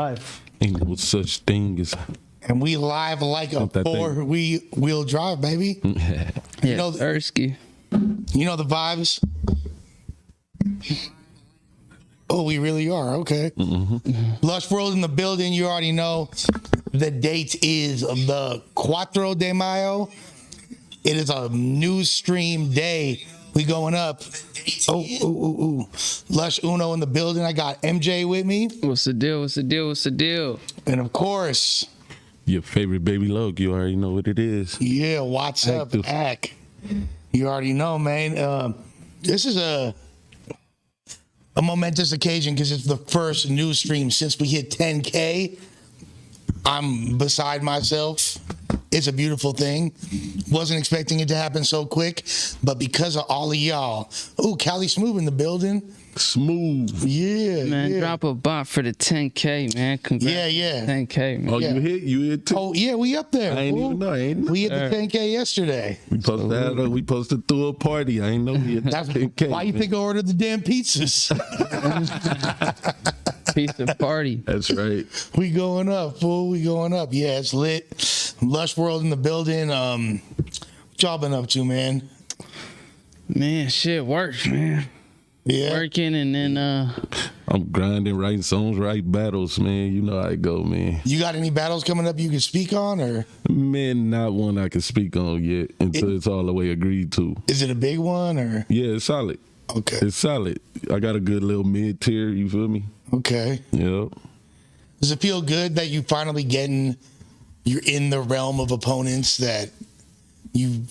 Live. Ain't no such thing as. And we live like a four-wheel drive, baby. Yeah, You know, Ersky. you know the vibes. Oh, we really are. Okay. Lush World in the building. You already know. The date is the 4 de Mayo. It is a news stream day. We going up. Oh. Lush Uno in the building. I got MJ with me. What's the deal? What's the deal? What's the deal? And of course, Your favorite baby Loke, you already know what it is. yeah, what's up, Ack? You already know, man. This is a momentous occasion because it's the first news stream since we hit 10K. I'm beside myself. It's a beautiful thing. Wasn't expecting it to happen so quick, but because of all of y'all. Oh, Cali Smooth in the building. Smooth. Yeah, Man, yeah. drop a bot for the 10K, man. Congrats. Yeah. 10K, man. Oh, Yeah. you hit too? Oh, yeah, we up there. I ain't fool. even know. I ain't know. We hit the 10K yesterday. We posted through a party. I ain't know we hit That's 10K. why you think I ordered the damn pizzas. Piece of party. That's right. We going up, fool. We going up. Yeah, it's lit. Lush World in the building. What y'all been up to, man? Man, shit works, man. Yeah. Working and then I'm grinding, writing songs, write battles, man. You know how it go, man. You got any battles coming up you can speak on, or Man, not one I can speak on yet until it's all the way agreed to. is it a big one, or Yeah, it's solid. okay, It's solid. I got a good little mid tier. You feel me? okay? Yep. Does it feel good that you finally you're in the realm of opponents that you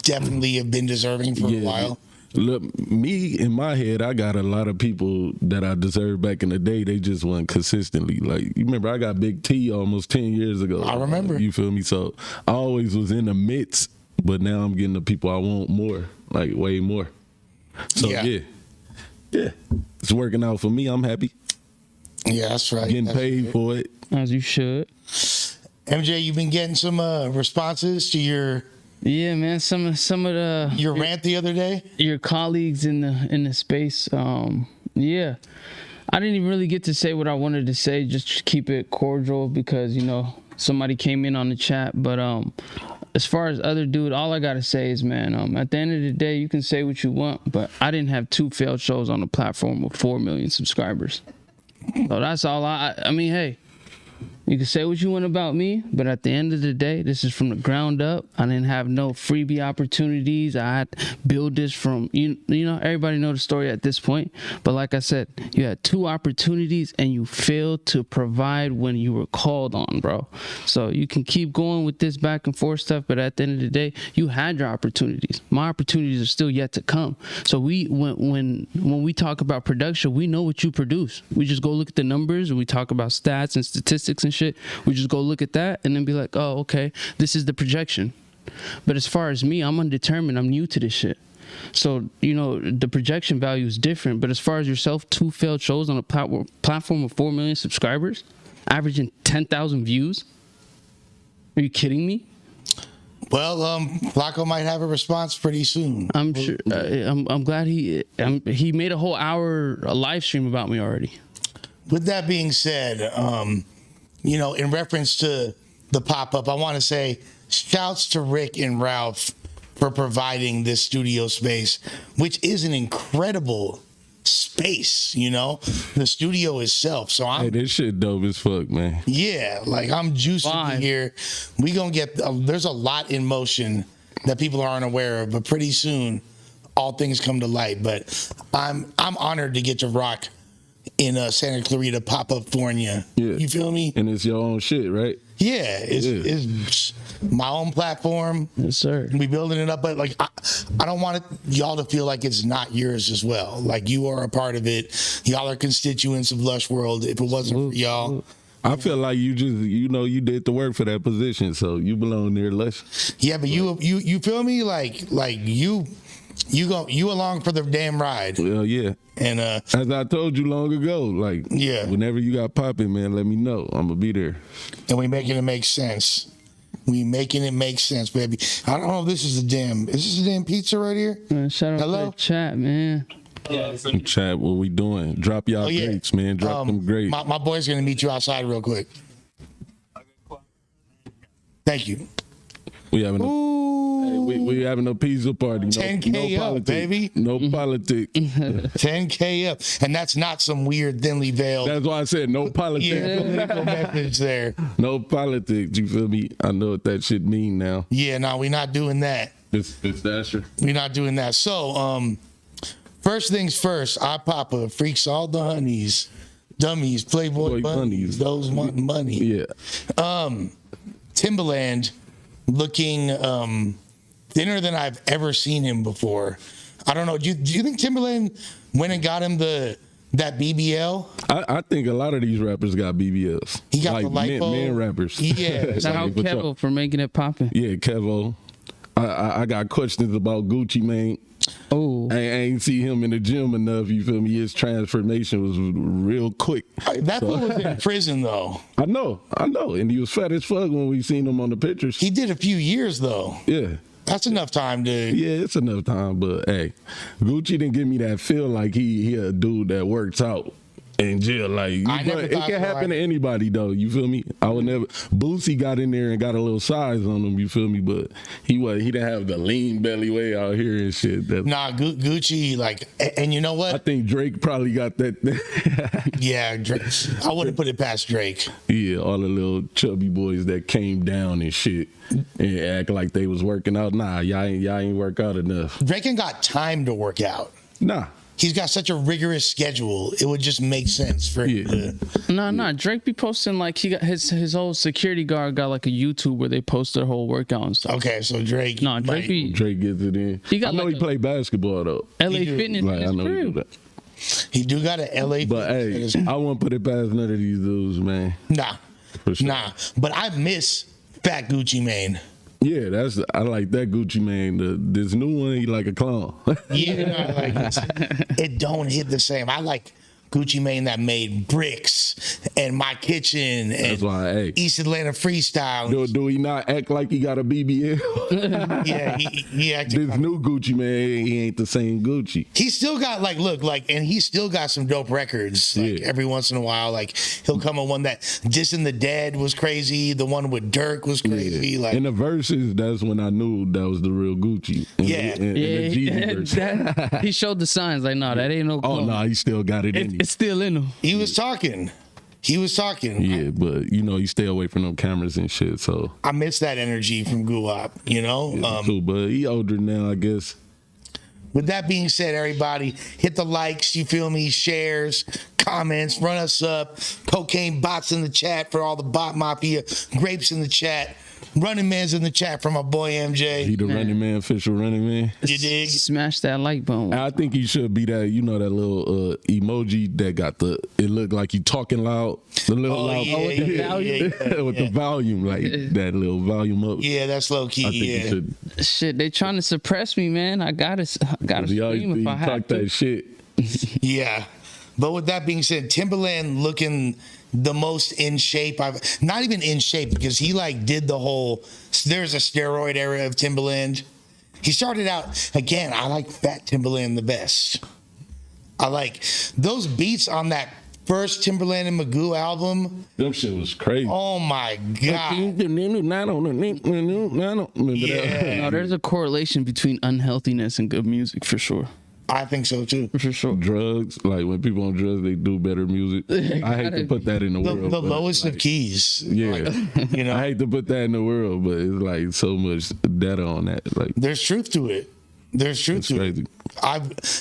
definitely have been deserving for a while? Look, me in my head, I got a lot of people that I deserved back in the day. They just weren't consistently. Like, you remember, I got Big T almost 10 years ago. I remember. You feel me? So I always was in the midst, but now I'm getting the people I want more, like way more. So yeah, it's working out for me. I'm happy. Yeah, that's right. Getting That's paid right. for it. as you should. MJ, you've been getting some responses to your Yeah, man. Some of the rant the other day. your colleagues in the space. Yeah, I didn't even really get to say what I wanted to say. Just keep it cordial because somebody came in on the chat. But as far as other dude, all I gotta say is, man, at the end of the day, you can say what you want, but I didn't have 2 failed shows on a platform with 4 million subscribers. So that's all I mean, hey. You can say what you want about me, but at the end of the day, this is from the ground up. I didn't have no freebie opportunities. I had to build this from, everybody know the story at this point. But like I said, you had 2 opportunities and you failed to provide when you were called on, bro. So you can keep going with this back and forth stuff, but at the end of the day, you had your opportunities. My opportunities are still yet to come. So when we talk about production, we know what you produce. We just go look at the numbers and we talk about stats and statistics and shit. We just go look at that and then be like, oh, okay, this is the projection. But as far as me, I'm undetermined. I'm new to this shit. So, the projection value is different. But as far as yourself, 2 failed shows on a platform with 4 million subscribers, averaging 10,000 views. Are you kidding me? Well, Flacco might have a response pretty soon. I'm sure. I'm glad he made a whole hour a live stream about me already. With that being said, in reference to the pop-up, I want to say shouts to Rick and Ralph for providing this studio space, which is an incredible space, the studio itself. So Hey, this shit dope as fuck, man. I'm juiced to be here. We gonna get, there's a lot in motion that people aren't aware of, but pretty soon all things come to light. But I'm honored to get to rock in Santa Clarita pop-up Fornia. Yeah. You feel me? And it's your own shit, right? Yeah, it's my own platform. Yes, sir. We building it up, but I don't want y'all to feel like it's not yours as well. Like, you are a part of it. Y'all are constituents of Lush World. If it wasn't for y'all, I feel like you just, you did the work for that position, so you belong there, Lush. yeah. But you feel me? Like you along for the damn ride. Well, yeah. And As I told you long ago, like, whenever you got popping, man, let me know. I'm gonna be there. And we making it make sense. We making it make sense, baby. I don't know if this is a damn pizza right here? Man, shout out Hello? to the chat, man. Chat, what we doing? Drop y'all grapes, man. Drop them grapes. My boy's gonna meet you outside real quick. Thank you. We having we having a pizza party. 10K no up, politics. baby. No politics. 10K up, and that's not some weird thinly veiled. That's why I said no politics. Political message there. No politics. You feel me? I know what that shit mean now. Yeah, no, we're not doing that. It's Dasher. We're not doing that. So, first things first, I Papa freaks all the honeys, dummies, Playboy bunnies, those want money. Yeah. Timbaland looking thinner than I've ever seen him before. I don't know. Do you think Timbaland went and got him that BBL? I think a lot of these rappers got BBLs. He got like the lipo. Men rappers. Yeah. Shout out Kevo for making it popping. Yeah, Kevo. I got questions about Gucci Mane. Oh, I ain't see him in the gym enough. You feel me? His transformation was real quick. That fool was in prison though. I know, and he was fat as fuck when we seen him on the pictures. He did a few years though. Yeah. That's enough time to. Yeah, it's enough time, but hey, Gucci didn't give me that feel like he a dude that works out in jail. Like it can happen to anybody though. You feel me? I would never. Boosie got in there and got a little size on him. You feel me? But he didn't have the lean belly way out here and shit. Gucci like, and you know what? I think Drake probably got that. Yeah, Drake. I wouldn't put it past Drake. Yeah, all the little chubby boys that came down and shit and act like they was working out. Nah, y'all ain't work out enough. Drake ain't got time to work out. Nah. He's got such a rigorous schedule. It would just make sense for him to. No. Drake be posting like he got his whole security guard got like a YouTube where they post their whole workout and stuff. Okay, so Drake. No, Drake gets it in. He got I know he played basketball though. LA Fitness. Like, I know he do that. He do got an LA. But hey, I won't put it past none of these dudes, man. Nah, For sure. nah. But I miss Fat Gucci Mane. Yeah, I like that Gucci Mane. This new one, he like a clown. Yeah, it don't hit the same. I like Gucci Mane that made Bricks and My Kitchen and That's why, hey. East Atlanta Freestyle. Do he not act like he got a BBL? Yeah, he acted. This new Gucci man, he ain't the same Gucci. He still got and he still got some dope records. Like every once in a while, like he'll come on one that Dissing the Dead was crazy. The one with Dirk was crazy. Yeah. Like in the verses, that's when I knew that was the real Gucci. In the Jeezy verse. He showed the signs like, no, that ain't no clone. Oh no, he still got it in him. It's still in him. He was talking. Yeah, but you stay away from them cameras and shit. So I miss that energy from Guwap. too, but he older now, I guess. With that being said, everybody, hit the likes, you feel me, shares, comments, run us up. Cocaine bots in the chat for all the bot mafia. Grapes in the chat. Running Man's in the chat for my boy MJ. He the running man, official running man. You dig? Smash that like button. I think he should be that, that little emoji that got it looked like he talking loud. The little loud. with the volume. With the volume, like that little volume up. Yeah, that's low key. I think he should. Shit, they trying to suppress me, man. I gotta scream if I have to. That shit. Yeah. But with that being said, Timbaland looking the most in shape not even in shape, because he did the whole, there's a steroid era of Timbaland. He started out, again, I like Fat Timbaland the best. I like those beats on that first Timbaland and Magoo album. Them shit was crazy. Oh my God. Yeah. No, there's a correlation between unhealthiness and good music for sure. I think so too. For sure. Drugs, like when people on drugs, they do better music. I hate to put that in the world. The lowest of keys. Yeah. I hate to put that in the world, but it's like so much data on that. Like there's truth to it. There's truth to crazy. it.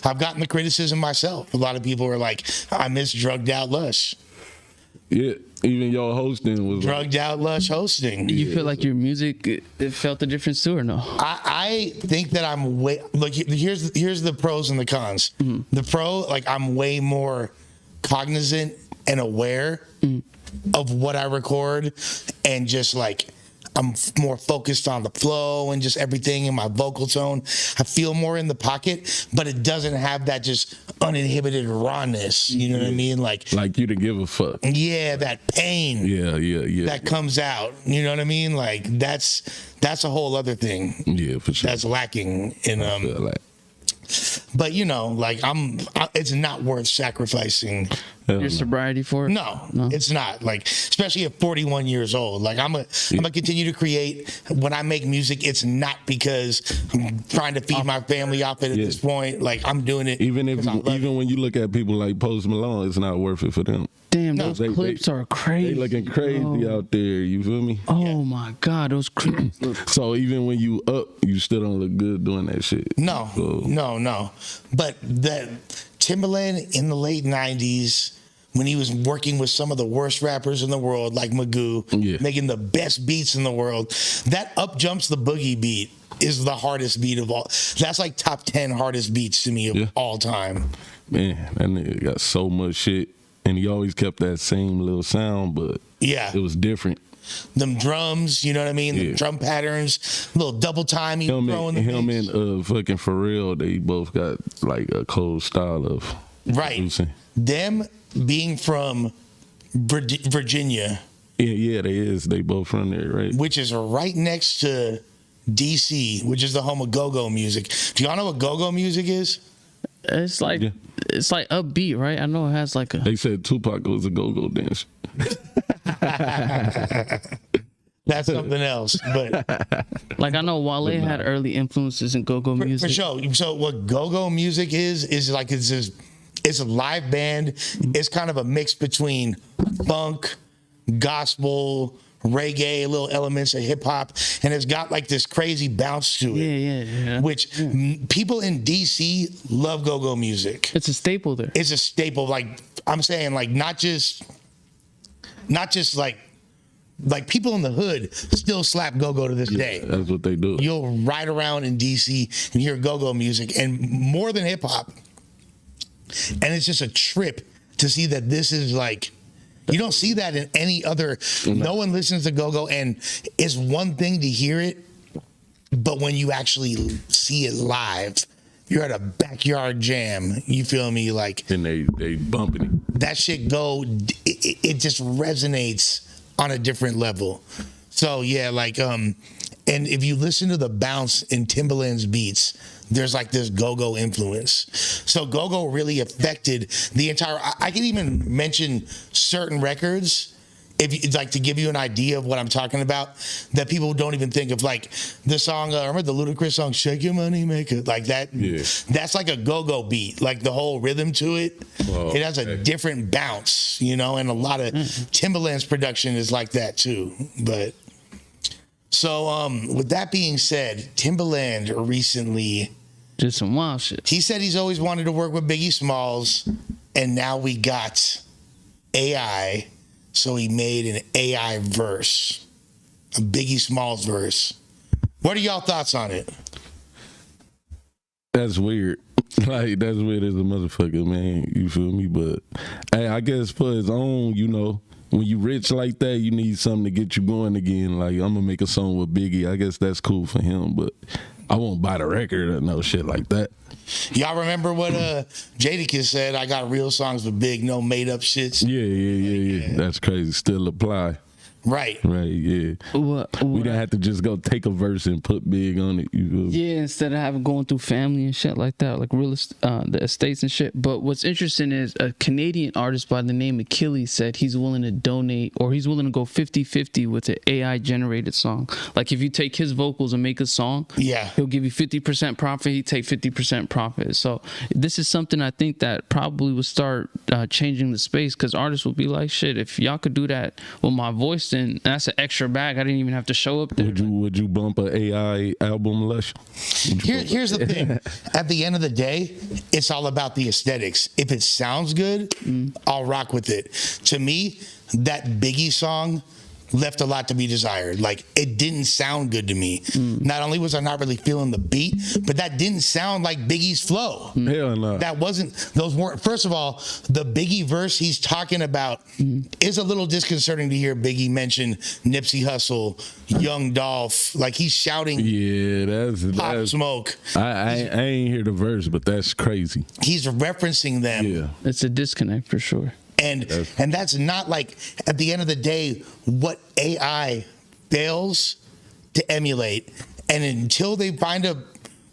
I've gotten the criticism myself. A lot of people are like, I miss drugged out Lush. Yeah, even your hosting was drugged out Lush hosting. You feel like your music it felt a difference too, or no? I think that I'm way here's the pros and the cons. Mm-hmm. The pro, I'm way more cognizant and aware of what I record, and just I'm more focused on the flow and just everything in my vocal tone. I feel more in the pocket, but it doesn't have that just uninhibited rawness. You know what I mean? Like you to give a fuck. Yeah, that pain. Yeah. That comes out. You know what I mean? That's a whole other thing. Yeah, for sure. That's lacking in But you know, like it's not worth sacrificing your sobriety for it. No, it's not. Like, especially at 41 years old. Like, I'm gonna continue to create. When I make music, it's not because I'm trying to feed my family off it at this point. Like, I'm doing it. Even when you look at people like Post Malone, it's not worth it for them. Damn, those clips are crazy. They looking crazy out there. You feel me? Oh my God, those clips. So even when you up, you still don't look good doing that shit. No. But that Timbaland in the late 90s, when he was working with some of the worst rappers in the world, like Magoo, making the best beats in the world, that Up Jumps the Boogie beat is the hardest beat of all. That's like top 10 hardest beats to me of all time. Man, that nigga got so much shit. And he always kept that same little sound, but it was different. Them drums, you know what I mean? The drum patterns, little double time. Him and fucking Pharrell, they both got like a cold style of producing. Them being from Virginia. Yeah, they both from there, right? Which is right next to DC, which is the home of go-go music. Do y'all know what go-go music is? It's like upbeat, right? I know it has like a. They said Tupac was a go-go dancer. That's something else, but like I know Wale had early influences in go-go music. For sure. So what go-go music is like it's a live band. It's kind of a mix between funk, gospel, reggae, little elements of hip hop, and it's got like this crazy bounce to it. Yeah. Which people in DC love go-go music. It's a staple there. It's a staple. Like I'm saying, like not just like people in the hood still slap go-go to this day. That's what they do. You'll ride around in DC and hear go-go music, and more than hip hop. And it's just a trip to see that this is like. You don't see that in any other. No one listens to go-go, and it's one thing to hear it, but when you actually see it live, you're at a backyard jam. You feel me? Like, and they bumping it. That shit it just resonates on a different level. So yeah, like and if you listen to the bounce in Timbaland's beats, there's like this go-go influence. So go-go really affected the entire. I can even mention certain records, if you like, to give you an idea of what I'm talking about, that people don't even think of. Like the song, remember the Ludacris song "Shake Your Money Maker"? Like that. Yeah. That's like a go-go beat. Like the whole rhythm to it. Whoa, it has a different bounce, you know. And a lot of Timbaland's production is like that too. But so with that being said, Timbaland recently did some wild shit. He said he's always wanted to work with Biggie Smalls, and now we got AI, so he made an AI verse, a Biggie Smalls verse. What are y'all thoughts on it? That's weird. Like, that's weird as a motherfucker, man. You feel me? But hey, I guess for his own, you know, when you rich like that, you need something to get you going again. Like, I'm gonna make a song with Biggie. I guess that's cool for him, but I won't buy the record or no shit like that. Y'all remember what Jadakiss said? I got real songs with Big, no made up shits. Yeah. That's crazy. Still apply. Right, yeah. We didn't have to just go take a verse and put Big on it. You know? Yeah, instead of having going through family and shit like that, like the estates and shit. But what's interesting is a Canadian artist by the name of Achilles said he's willing to donate, or he's willing to go 50-50 with an AI generated song. Like if you take his vocals and make a song, he'll give you 50% profit, he take 50% profit. So this is something I think that probably will start changing the space, because artists will be like, shit, if y'all could do that with my voice, and that's an extra bag. I didn't even have to show up there. Would you bump an AI album, Lush? Here's the thing. At the end of the day, it's all about the aesthetics. If it sounds good, I'll rock with it. To me, that Biggie song left a lot to be desired. Like, it didn't sound good to me. Not only was I not really feeling the beat, but that didn't sound like Biggie's flow. Hell no. That wasn't, those weren't, first of all, the Biggie verse he's talking about is a little disconcerting to hear Biggie mention Nipsey Hussle, Young Dolph, like he's shouting Pop Smoke. I ain't hear the verse, but that's crazy. He's referencing them. Yeah. It's a disconnect for sure. And that's not, like, at the end of the day, what AI fails to emulate. And until they find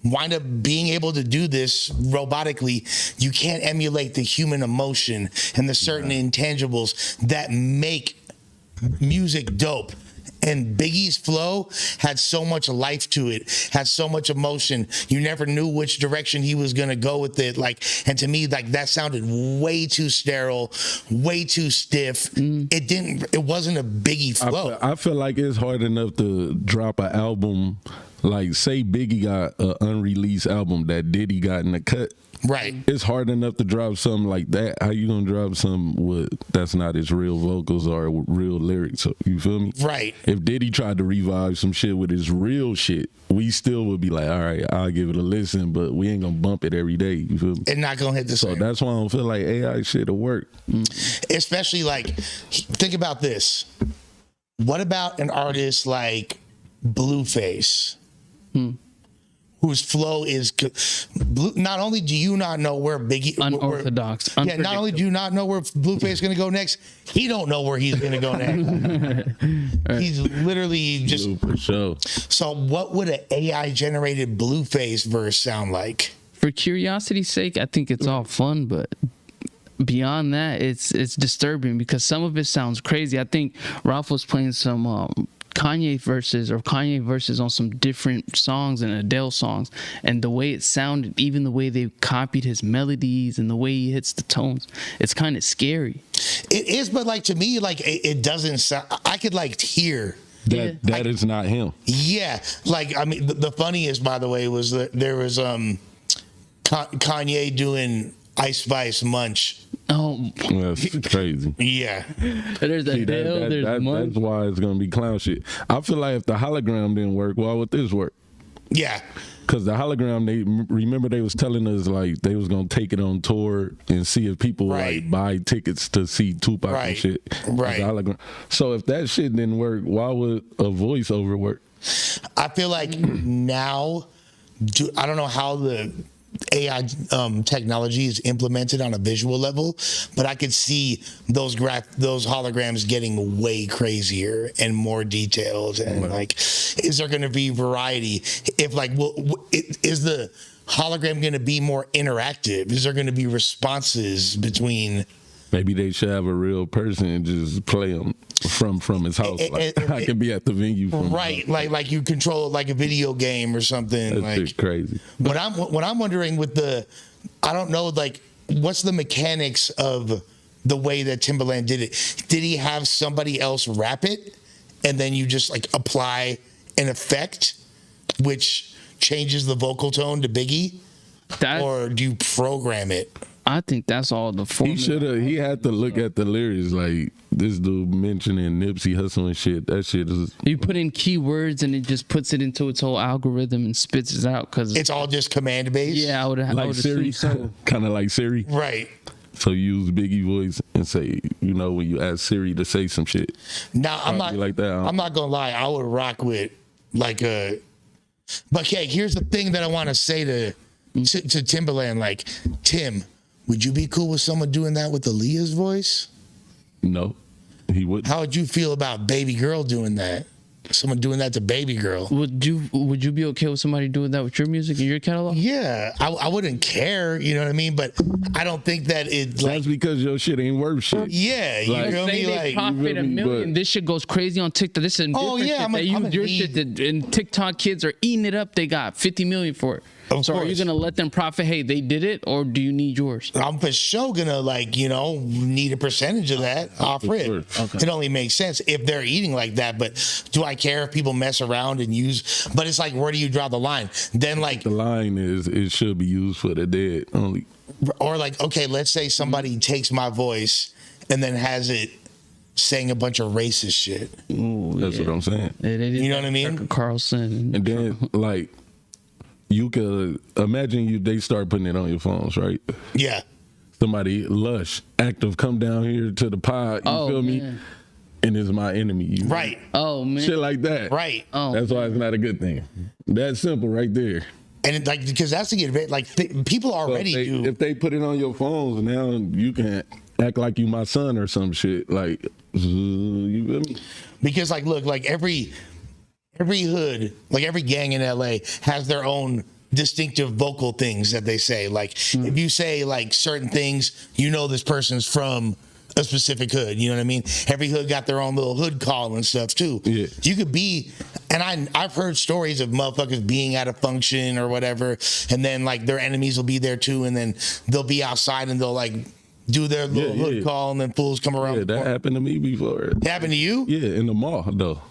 wind up being able to do this robotically, you can't emulate the human emotion and the certain intangibles that make music dope. And Biggie's flow had so much life to it, had so much emotion. You never knew which direction he was gonna go with it. Like, and to me, like that sounded way too sterile, way too stiff. It wasn't a Biggie flow. I feel like it's hard enough to drop an album. Like, say Biggie got an unreleased album that Diddy got in the cut. Right. It's hard enough to drop something like that. How you gonna drop something with that's not his real vocals or real lyrics? You feel me? Right. If Diddy tried to revive some shit with his real shit, we still would be like, all right, I'll give it a listen, but we ain't gonna bump it every day. You feel me? And not gonna hit the same. So that's why I don't feel like AI shit'll work. Especially like, think about this. What about an artist like Blueface? Whose flow is not only do you not know where Biggie unorthodox, not only do you not know where Blueface is going to go next, he don't know where he's going to go next. He's literally just for sure. So what would an AI generated Blueface verse sound like? For curiosity's sake, I think it's all fun, but beyond that, it's disturbing because some of it sounds crazy. I think Ralph was playing some Kanye verses on some different songs and Adele songs, and the way it sounded, even the way they copied his melodies and the way he hits the tones, it's kind of scary. It is, but like to me, like it doesn't sound. I could like hear that is not him. Yeah, like I mean, the funniest, by the way, was that there was Kanye doing Ice Spice Munch. Oh, that's crazy. Yeah. There's Adele, there's Munch. That's why it's gonna be clown shit. I feel like if the hologram didn't work, why would this work? Yeah. Because the hologram, they was telling us like they was gonna take it on tour and see if people like buy tickets to see Tupac and shit. Right. The hologram. So if that shit didn't work, why would a voiceover work? I feel like now, I don't know how the AI technology is implemented on a visual level, but I could see those holograms getting way crazier and more detailed. And like, is there going to be variety? If like, is the hologram going to be more interactive? Is there going to be responses between? Maybe they should have a real person and just play them from his house. I could be at the venue from like you control it like a video game or something. That's like just crazy. What I'm wondering with I don't know, like what's the mechanics of the way that Timbaland did it? Did he have somebody else rap it and then you just like apply an effect which changes the vocal tone to Biggie, or do you program it? I think that's all the formula. He had to look at the lyrics like this dude mentioning Nipsey Hussle and shit. That shit is. You put in keywords and it just puts it into its whole algorithm and spits it out because it's all just command based. Yeah, I would like Siri, so. Kind of like Siri, right? So you use Biggie voice and say, when you ask Siri to say some shit. Now I'm not like that. I'm not gonna lie. I would rock with like a. But okay, here's the thing that I want to say to Timbaland. Like, Tim, would you be cool with someone doing that with Aaliyah's voice? No, he wouldn't. How would you feel about Baby Girl doing that? Someone doing that to Baby Girl. Would you be okay with somebody doing that with your music and your catalog? Yeah, I wouldn't care, you know what I mean? But I don't think that it's that's because your shit ain't worth shit. Yeah, you like, feel me? They profit $1 million. This shit goes crazy on TikTok. This is shit. They use your shit, and TikTok kids are eating it up. They got 50 million for it. So are you gonna let them profit? Hey, they did it, or do you need yours? I'm for sure gonna need a percentage of that off rip. Sure. Okay. It only makes sense if they're eating like that. But do I care if people mess around and use? But it's like, where do you draw the line? Then like the line is it should be used for the dead only. Or like, okay, let's say somebody takes my voice and then has it saying a bunch of racist shit. Ooh, that's what I'm saying. You know what I mean? Carlson. And then like. You could imagine they start putting it on your phones, right? Yeah. Somebody, Lush, active, come down here to the pod, you feel me? And is my enemy. Right. Oh, man. Shit like that. Right. Oh, that's why it's not a good thing. That's simple right there. And because that's the event, like people already do. If they put it on your phones, now you can act like you my son or some shit. Like, you feel me? Because like, look, like every hood, like every gang in LA has their own distinctive vocal things that they say. Like if you say like certain things, you know this person's from a specific hood. You know what I mean? Every hood got their own little hood call and stuff too. Yeah. You could be, and I've heard stories of motherfuckers being at a function or whatever, and then like their enemies will be there too, and then they'll be outside and they'll like do their little hood call, and then fools come around. Yeah, that happened to me before. It happened to you? Yeah, in the mall though.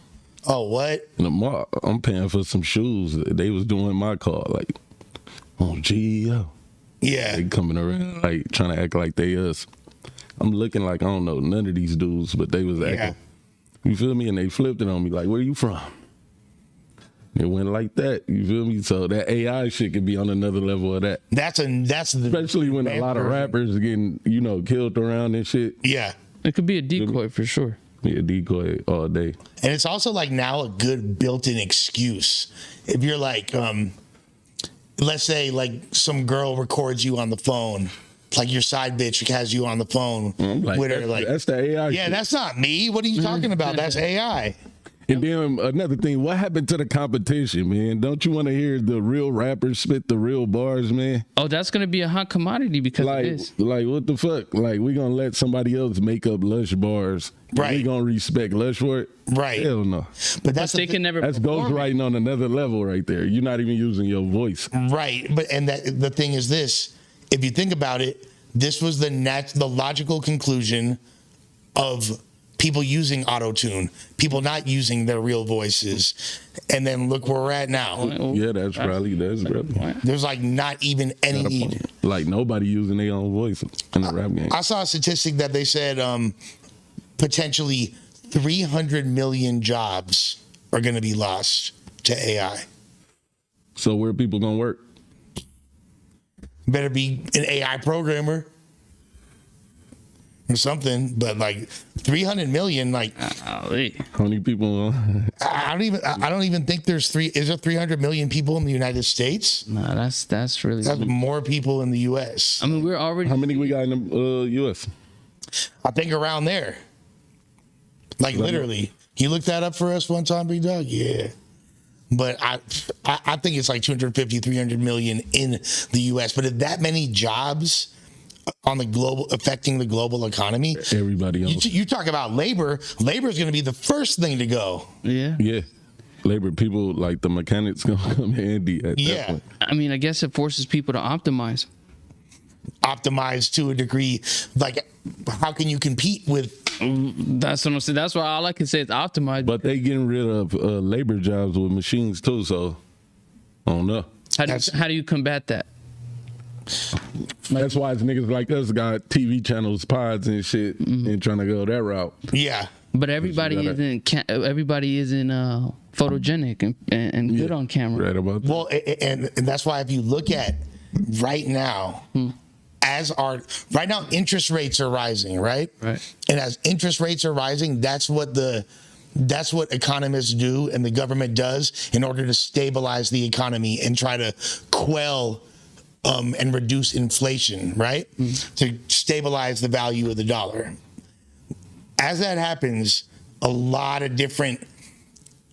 Oh, what? In the mall, I'm paying for some shoes. They was doing my call like, oh gee, yo. Yeah. They coming around like trying to act like they us. I'm looking like I don't know none of these dudes, but they was acting. You feel me? And they flipped it on me like, where you from? It went like that. You feel me? So that AI shit could be on another level of that. That's especially when a lot of rappers are getting, killed around and shit. Yeah. It could be a decoy for sure. Yeah, decoy all day. And it's also like now a good built-in excuse. If you're like, let's say like some girl records you on the phone, like your side bitch has you on the phone with her, like that's the AI. Yeah, shit. that's not me. What are you talking about? That's AI. And then another thing, what happened to the competition, man? Don't you want to hear the real rappers spit the real bars, man? Oh, that's gonna be a hot commodity because of this. Like what the fuck? Like we gonna let somebody else make up Lush bars? Right. We gonna respect Lush for it? Right. Hell no. But that's They can never. That's perform it. ghostwriting on another level right there. You're not even using your voice. Right. But the thing is this: if you think about it, this was the logical conclusion of people using auto-tune, people not using their real voices, and then look where we're at now. Yeah, that's probably. There's like not even any need. Like nobody using their own voice in the rap game. I saw a statistic that they said potentially 300 million jobs are going to be lost to AI. So where people gonna work? Better be an AI programmer or something, but like 300 million, like How many people? I don't even think there's is there 300 million people in the United States? Nah, that's really. That's more people in the U.S. I mean, we're already. How many we got in the U.S.? I think around there. Like literally. You looked that up for us one time, Big Dog? Yeah. But I think it's like 250, 300 million in the U.S. But if that many jobs on affecting the global economy, Everybody else. You talk about labor. Labor is going to be the first thing to go. Yeah. Yeah. Labor people like the mechanics gonna come handy at that point. I mean, I guess it forces people to optimize. Optimize to a degree. Like, how can you compete with? That's what I'm saying. That's why all I can say is optimize. But they getting rid of labor jobs with machines too, so I don't know. How do you combat that? That's why it's niggas like us got TV channels, pods and shit, and trying to go that route. Yeah. But everybody isn't photogenic and good on camera. Right about that. Well, and that's why if you look at right now, right now interest rates are rising, right? Right. And as interest rates are rising, that's what economists do and the government does in order to stabilize the economy and try to quell and reduce inflation, right? To stabilize the value of the dollar. As that happens, a lot of different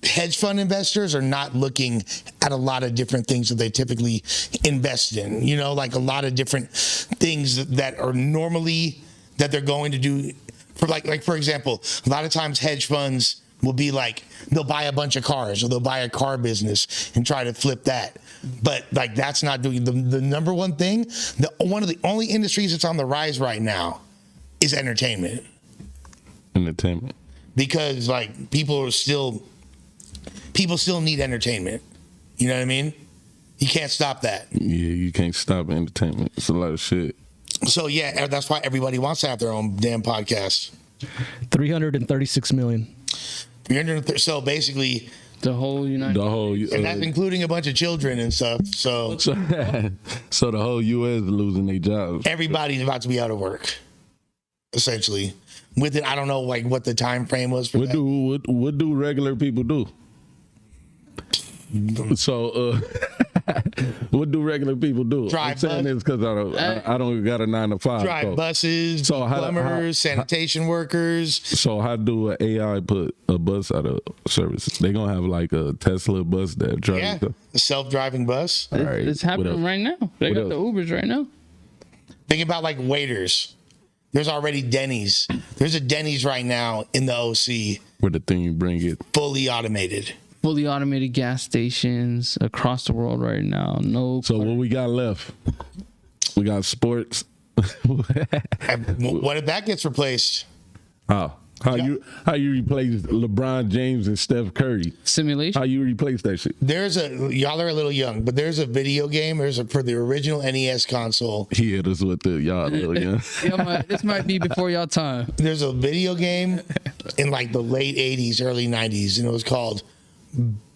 hedge fund investors are not looking at a lot of different things that they typically invest in, like a lot of different things that are normally that they're going to do for example, a lot of times hedge funds will be like, they'll buy a bunch of cars or they'll buy a car business and try to flip that. But like, that's not doing the number one thing. One of the only industries that's on the rise right now is entertainment. Entertainment. Because like people still need entertainment. You know what I mean? You can't stop that. Yeah, you can't stop entertainment. It's a lot of shit. So yeah, that's why everybody wants to have their own damn podcast. 336 million. 330. So basically, The whole United States. and that's including a bunch of children and stuff. So so the whole U.S. is losing their jobs. everybody's about to be out of work, essentially. With it, I don't know like what the time frame was for that. What do regular people do? So What do regular people do? Drive I'm saying this because I don't got a 9 to 5. Drive buses, plumbers, sanitation workers. So how do an AI put a bus out of service? They gonna have like a Tesla bus that drives. Yeah, a self-driving bus. It's happening right now. They got the Ubers right now. Think about like waiters. There's already Denny's. There's a Denny's right now in the OC. Where the thing you bring it. Fully automated. Fully automated gas stations across the world right now. So what we got left? We got sports. What if that gets replaced? How you replace LeBron James and Steph Curry? Simulation. How you replace that shit? Y'all are a little young, but there's a video game. For the original NES console. He hit us with the y'all little young. This might be before y'all time. There's a video game in like the late 80s, early 90s, and it was called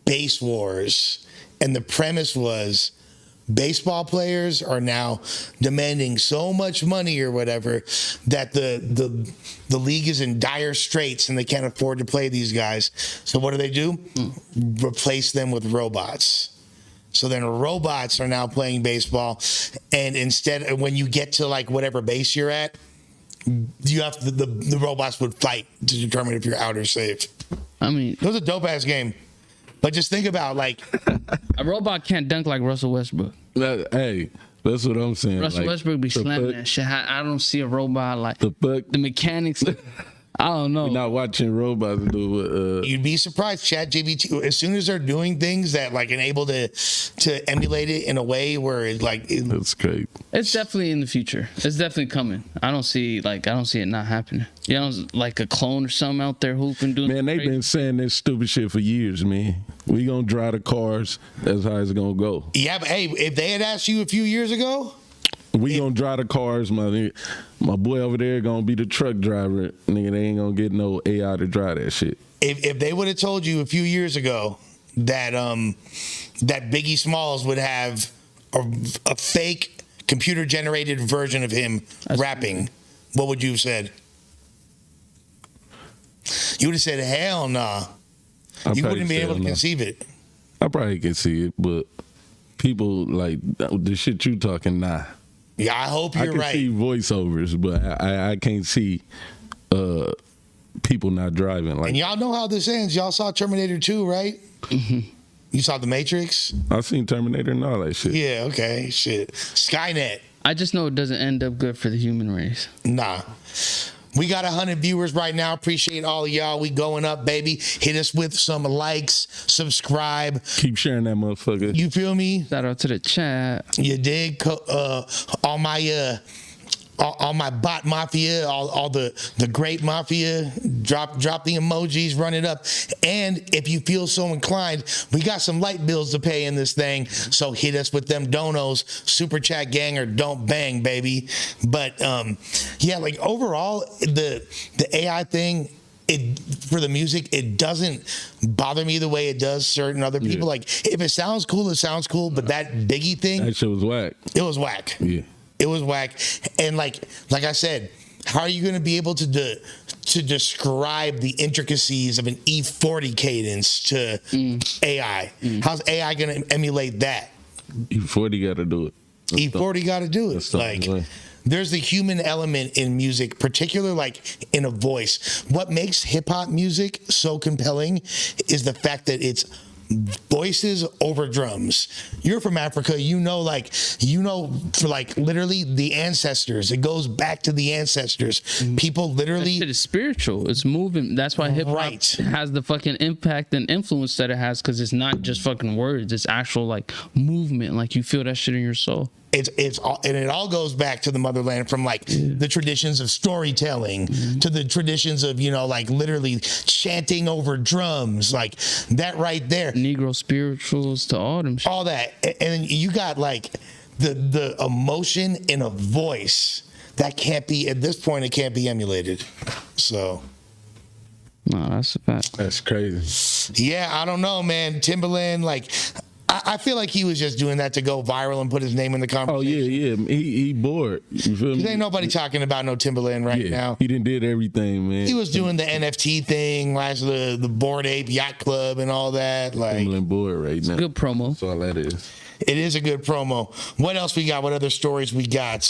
Base Wars. And the premise was baseball players are now demanding so much money or whatever that the league is in dire straits and they can't afford to play these guys. So what do? Replace them with robots. So then robots are now playing baseball, and instead, when you get to like whatever base you're at, you have to, the robots would fight to determine if you're out or safe. I mean, it was a dope ass game. But just think about like a robot can't dunk like Russell Westbrook. Hey, that's what I'm saying. Russell Westbrook be slamming that shit. I don't see a robot like the mechanics. I don't know. You're not watching robots do. You'd be surprised. ChatGPT, as soon as they're doing things that like enable to emulate it in a way where it like that's great. It's definitely in the future. It's definitely coming. I don't see it not happening. You know, like a clone or something out there hooping doing. Man, they've been saying this stupid shit for years, man. We gonna drive the cars. That's how it's gonna go. Yeah, but hey, if they had asked you a few years ago. We gonna drive the cars, my boy over there gonna be the truck driver. Nigga, they ain't gonna get no AI to drive that shit. If they would have told you a few years ago that that Biggie Smalls would have a fake computer generated version of him rapping, what would you have said? You would have said, hell nah. You wouldn't be able to conceive it. I probably can see it, but people like the shit you talking, nah. Yeah, I hope you're right. I can see voiceovers, but I can't see people not driving. Like, and y'all know how this ends. Y'all saw Terminator 2, right? Mm-hmm. You saw The Matrix? I seen Terminator and all that shit. Yeah, okay, shit. Skynet. I just know it doesn't end up good for the human race. Nah. We got 100 viewers right now. Appreciate all of y'all. We going up, baby. Hit us with some likes, subscribe. Keep sharing that motherfucker. You feel me? Shout out to the chat. You dig? All my bot mafia, all the great mafia, drop the emojis, run it up. And if you feel so inclined, we got some light bills to pay in this thing. So hit us with them donos, super chat gang, or don't bang, baby. But yeah, like overall, the AI thing, for the music, it doesn't bother me the way it does certain other people. Yeah. Like if it sounds cool, it sounds cool. But that Biggie thing, that shit was whack. It was whack. Yeah. It was whack. And like I said, how are you going to be able to describe the intricacies of an E40 cadence to AI? How's AI going to emulate that? E40 got to do it. E40 got to do it. Like, there's the human element in music, particularly like in a voice. What makes hip hop music so compelling is the fact that it's voices over drums. You're from Africa, for like literally the ancestors. It goes back to the ancestors. People literally. That shit is spiritual. It's moving. That's why hip hop has the fucking impact and influence that it has, because it's not just fucking words. It's actual like movement. Like you feel that shit in your soul. It's all, and it all goes back to the motherland, from like the traditions of storytelling to the traditions of, like literally chanting over drums, like that right there. Negro spirituals to all them shit. All that. And you got like the emotion in a voice that can't be, at this point, it can't be emulated. So. No, that's a fact. That's crazy. Yeah, I don't know, man. Timbaland, like, I feel like he was just doing that to go viral and put his name in the conversation. Oh yeah. He bored. You feel me? Ain't nobody talking about no Timbaland right now. He did everything, man. He was doing the NFT thing, last the Bored Ape Yacht Club and all that. Like Timbaland bored right now. Good promo. That's all that is. it is a good promo. What else we got? What other stories we got?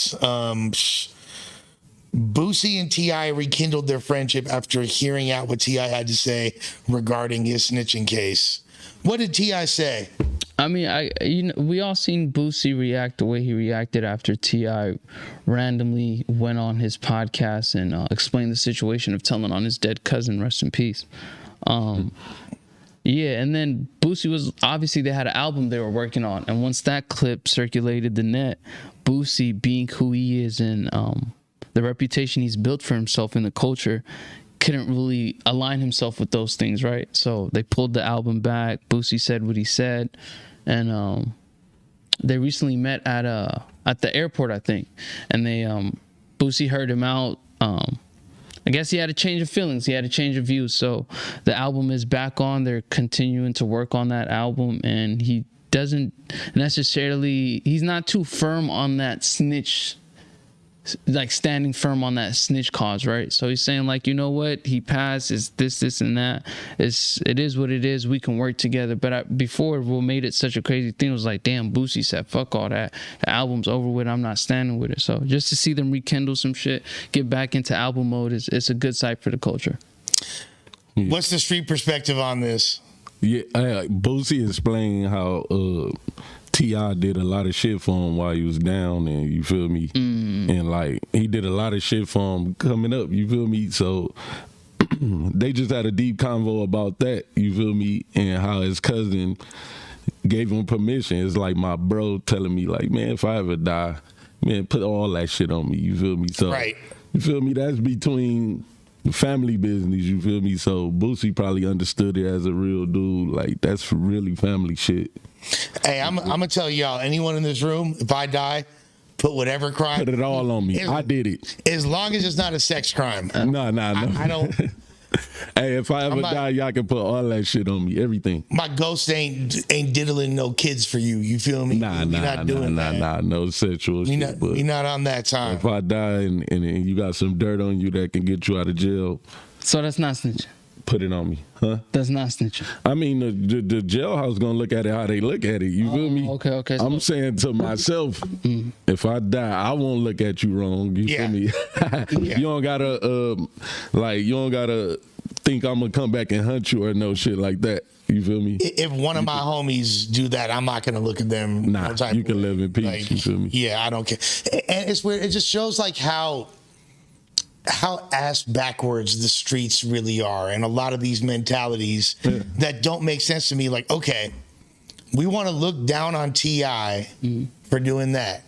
Boosie and T.I. rekindled their friendship after hearing out what T.I. had to say regarding his snitching case. What did T.I. say? I mean, we all seen Boosie react the way he reacted after T.I. randomly went on his podcast and explained the situation of telling on his dead cousin, rest in peace. Yeah, and then Boosie was, obviously they had an album they were working on, and once that clip circulated the net, Boosie, being who he is and the reputation he's built for himself in the culture, couldn't really align himself with those things, right? So they pulled the album back. Boosie said what he said, and they recently met at the airport, I think, and they Boosie heard him out. I guess he had a change of feelings. He had a change of views. So the album is back on. They're continuing to work on that album, and he doesn't necessarily. He's not too firm on that snitch. Like standing firm on that snitch cause, right? So he's saying like, you know what, he passed, is this and that. It is what it is. We can work together. But before, what made it such a crazy thing was like, damn, Boosie said, fuck all that. The album's over with. I'm not standing with it. So just to see them rekindle some shit, get back into album mode, it's a good sight for the culture. What's the street perspective on this? Yeah, Boosie explained how T.I. did a lot of shit for him while he was down, and you feel me? And like he did a lot of shit for him coming up, you feel me? So they just had a deep convo about that, you feel me? And how his cousin gave him permission. It's like my bro telling me like, man, if I ever die, man, put all that shit on me, you feel me? So right. You feel me? That's between family business, you feel me? So Boosie probably understood it as a real dude. Like that's really family shit. Hey, I'm gonna tell y'all, anyone in this room, if I die, put whatever crime. Put it all on me. I did it. As long as it's not a sex crime. No. I don't. Hey, if I ever die, y'all can put all that shit on me. Everything. My ghost ain't diddling no kids for you. You feel me? Nah. No sexual shit. You're not on that time. If I die and you got some dirt on you that can get you out of jail. So that's not snitching. Put it on me, huh? That's not snitching. I mean, the jailhouse gonna look at it how they look at it. You feel me? Okay. I'm saying to myself, if I die, I won't look at you wrong. You feel me? You don't gotta think I'm gonna come back and hunt you or no shit like that. You feel me? If one of my homies do that, I'm not gonna look at them. Nah, you can live in peace. Like, you feel me? Yeah, I don't care. And it's weird. It just shows like how ass backwards the streets really are, and a lot of these mentalities that don't make sense to me. Like, okay, we want to look down on T.I. for doing that,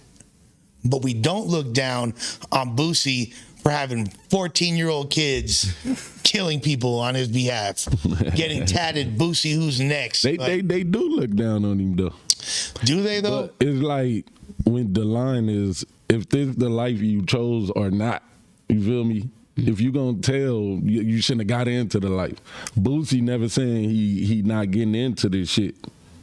but we don't look down on Boosie for having 14-year-old kids killing people on his behalf, getting tatted Boosie who's next. They do look down on him though. Do they though? But it's like when the line is, if this is the life you chose or not. You feel me? If you gonna tell, you shouldn't have got into the life. Boosie never saying he not getting into this shit.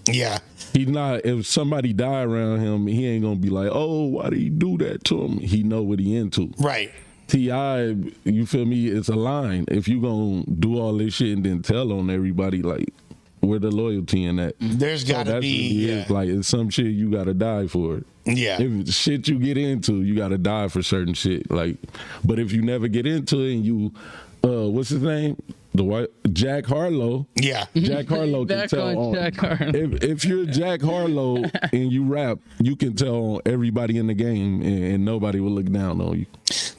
Yeah. He's not. If somebody die around him, he ain't gonna be like, oh, why did he do that to him? He know what he into. Right. T.I., you feel me? It's a line. If you gonna do all this shit and then tell on everybody, like, where the loyalty in that? There's gotta be. Really like, it's some shit you gotta die for. Yeah. If shit you get into, you gotta die for certain shit. Like, but if you never get into it and you, what's his name? The white Jack Harlow. Yeah. Jack Harlow can tell on. If you're Jack Harlow and you rap, you can tell on everybody in the game and nobody will look down on you.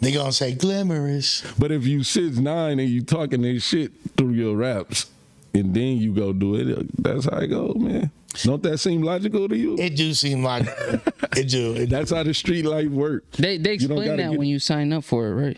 They gonna say glamorous. But if you 6'9" and you talking that shit through your raps, and then you go do it, that's how it go, man. Don't that seem logical to you? It do seem logical. It do. That's how the street life work. They explain that when you sign up for it, right?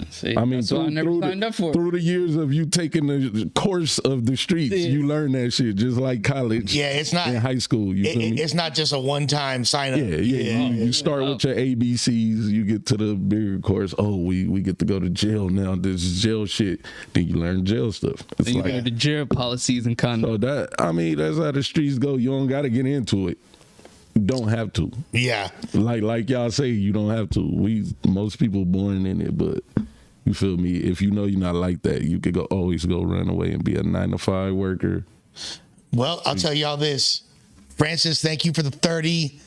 See, I mean, that's why I never signed up for it. Through the years of you taking the course of the streets, you learn that shit just like college. Yeah, it's not in high school. You feel me? It's not just a one-time sign up. You start with your ABCs, you get to the bigger course. Oh, we get to go to jail now. This is jail shit. Then you learn jail stuff. It's Then you learn the jail policies and conduct. So that's how the streets go. You don't got to get into it. You don't have to. Yeah. Like y'all say, you don't have to. Most people born in it, but you feel me? If you know you're not like that, you could always go run away and be a 9-to-5 worker. Well, I'll tell y'all this. Francis, thank you for the $30.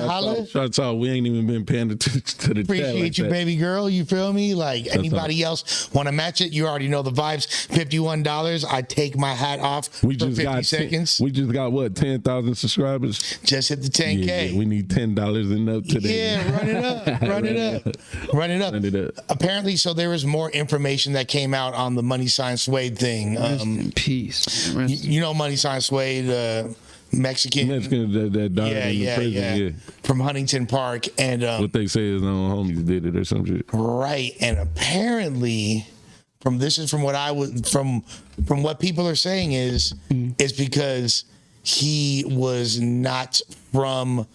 Holla. Shots out. We ain't even been paying attention to the Appreciate like you, that. baby girl. You feel me? Like anybody else want to match it? You already know the vibes. $51. I take my hat off We for just 50 got seconds. We just got what 10,000 subscribers. Just hit the 10K. Yeah, we need $10 and up today. Yeah, run it up. Run it up. Apparently, so there was more information that came out on the Money Sign Suede thing. Rest in peace. You know Money Sign Suede, Mexican that died in the prison. From Huntington Park, and What they say is no homies did it or some shit. right, and apparently, from what people are saying is because he was not from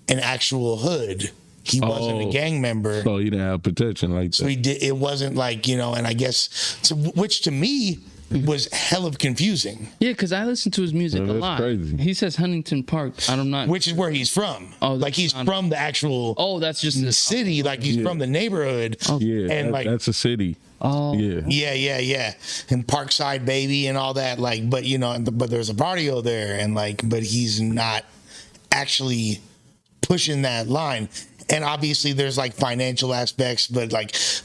an actual hood. He wasn't a gang member. So he didn't have protection like that. So he did. It wasn't like, and I guess, which to me was hell of confusing. Yeah, because I listen to his music a that's lot. crazy. He says Huntington Park. I'm not. Which is where he's from. Oh, like he's from the actual. Oh, that's just the city. Like he's from the neighborhood. Yeah, and that's a city. Oh, Yeah. Yeah. And Parkside, baby, and all that. Like, but but there's a barrio there, and but he's not actually pushing that line. And obviously there's financial aspects, but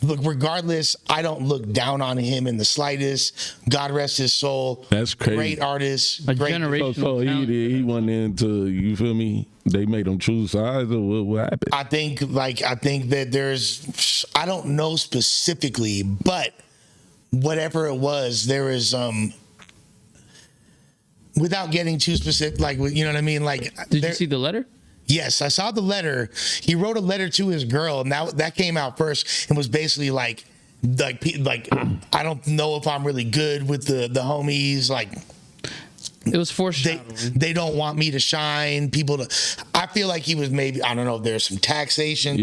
look, regardless, I don't look down on him in the slightest. God rest his soul. That's crazy. Great artist. A Great. generation. So he went into, you feel me? They made him choose sides, or what happened? I think that there's, I don't know specifically, but whatever it was, there is without getting too specific, you know what I mean? Did you see the letter? Yes, I saw the letter. He wrote a letter to his girl, and that came out first and was basically like I don't know if I'm really good with the homies. It was foreshadowing. They don't want me to shine. I feel like he was maybe, I don't know if there's some taxation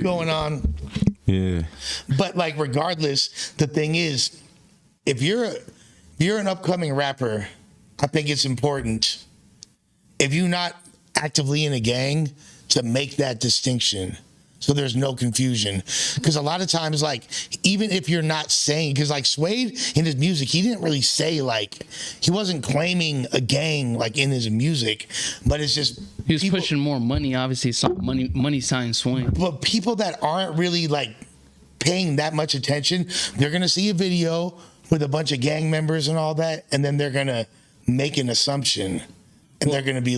going on. Yeah. But regardless, the thing is, if you're an upcoming rapper, I think it's important, if you're not actively in a gang, to make that distinction so there's no confusion. Because a lot of times, even if you're not saying, because Suede in his music, he didn't really say, he wasn't claiming a gang in his music, but it's just he was pushing more money, obviously, some money sign swing. But people that aren't really paying that much attention, they're gonna see a video with a bunch of gang members and all that, and then they're gonna make an assumption. And they're going to be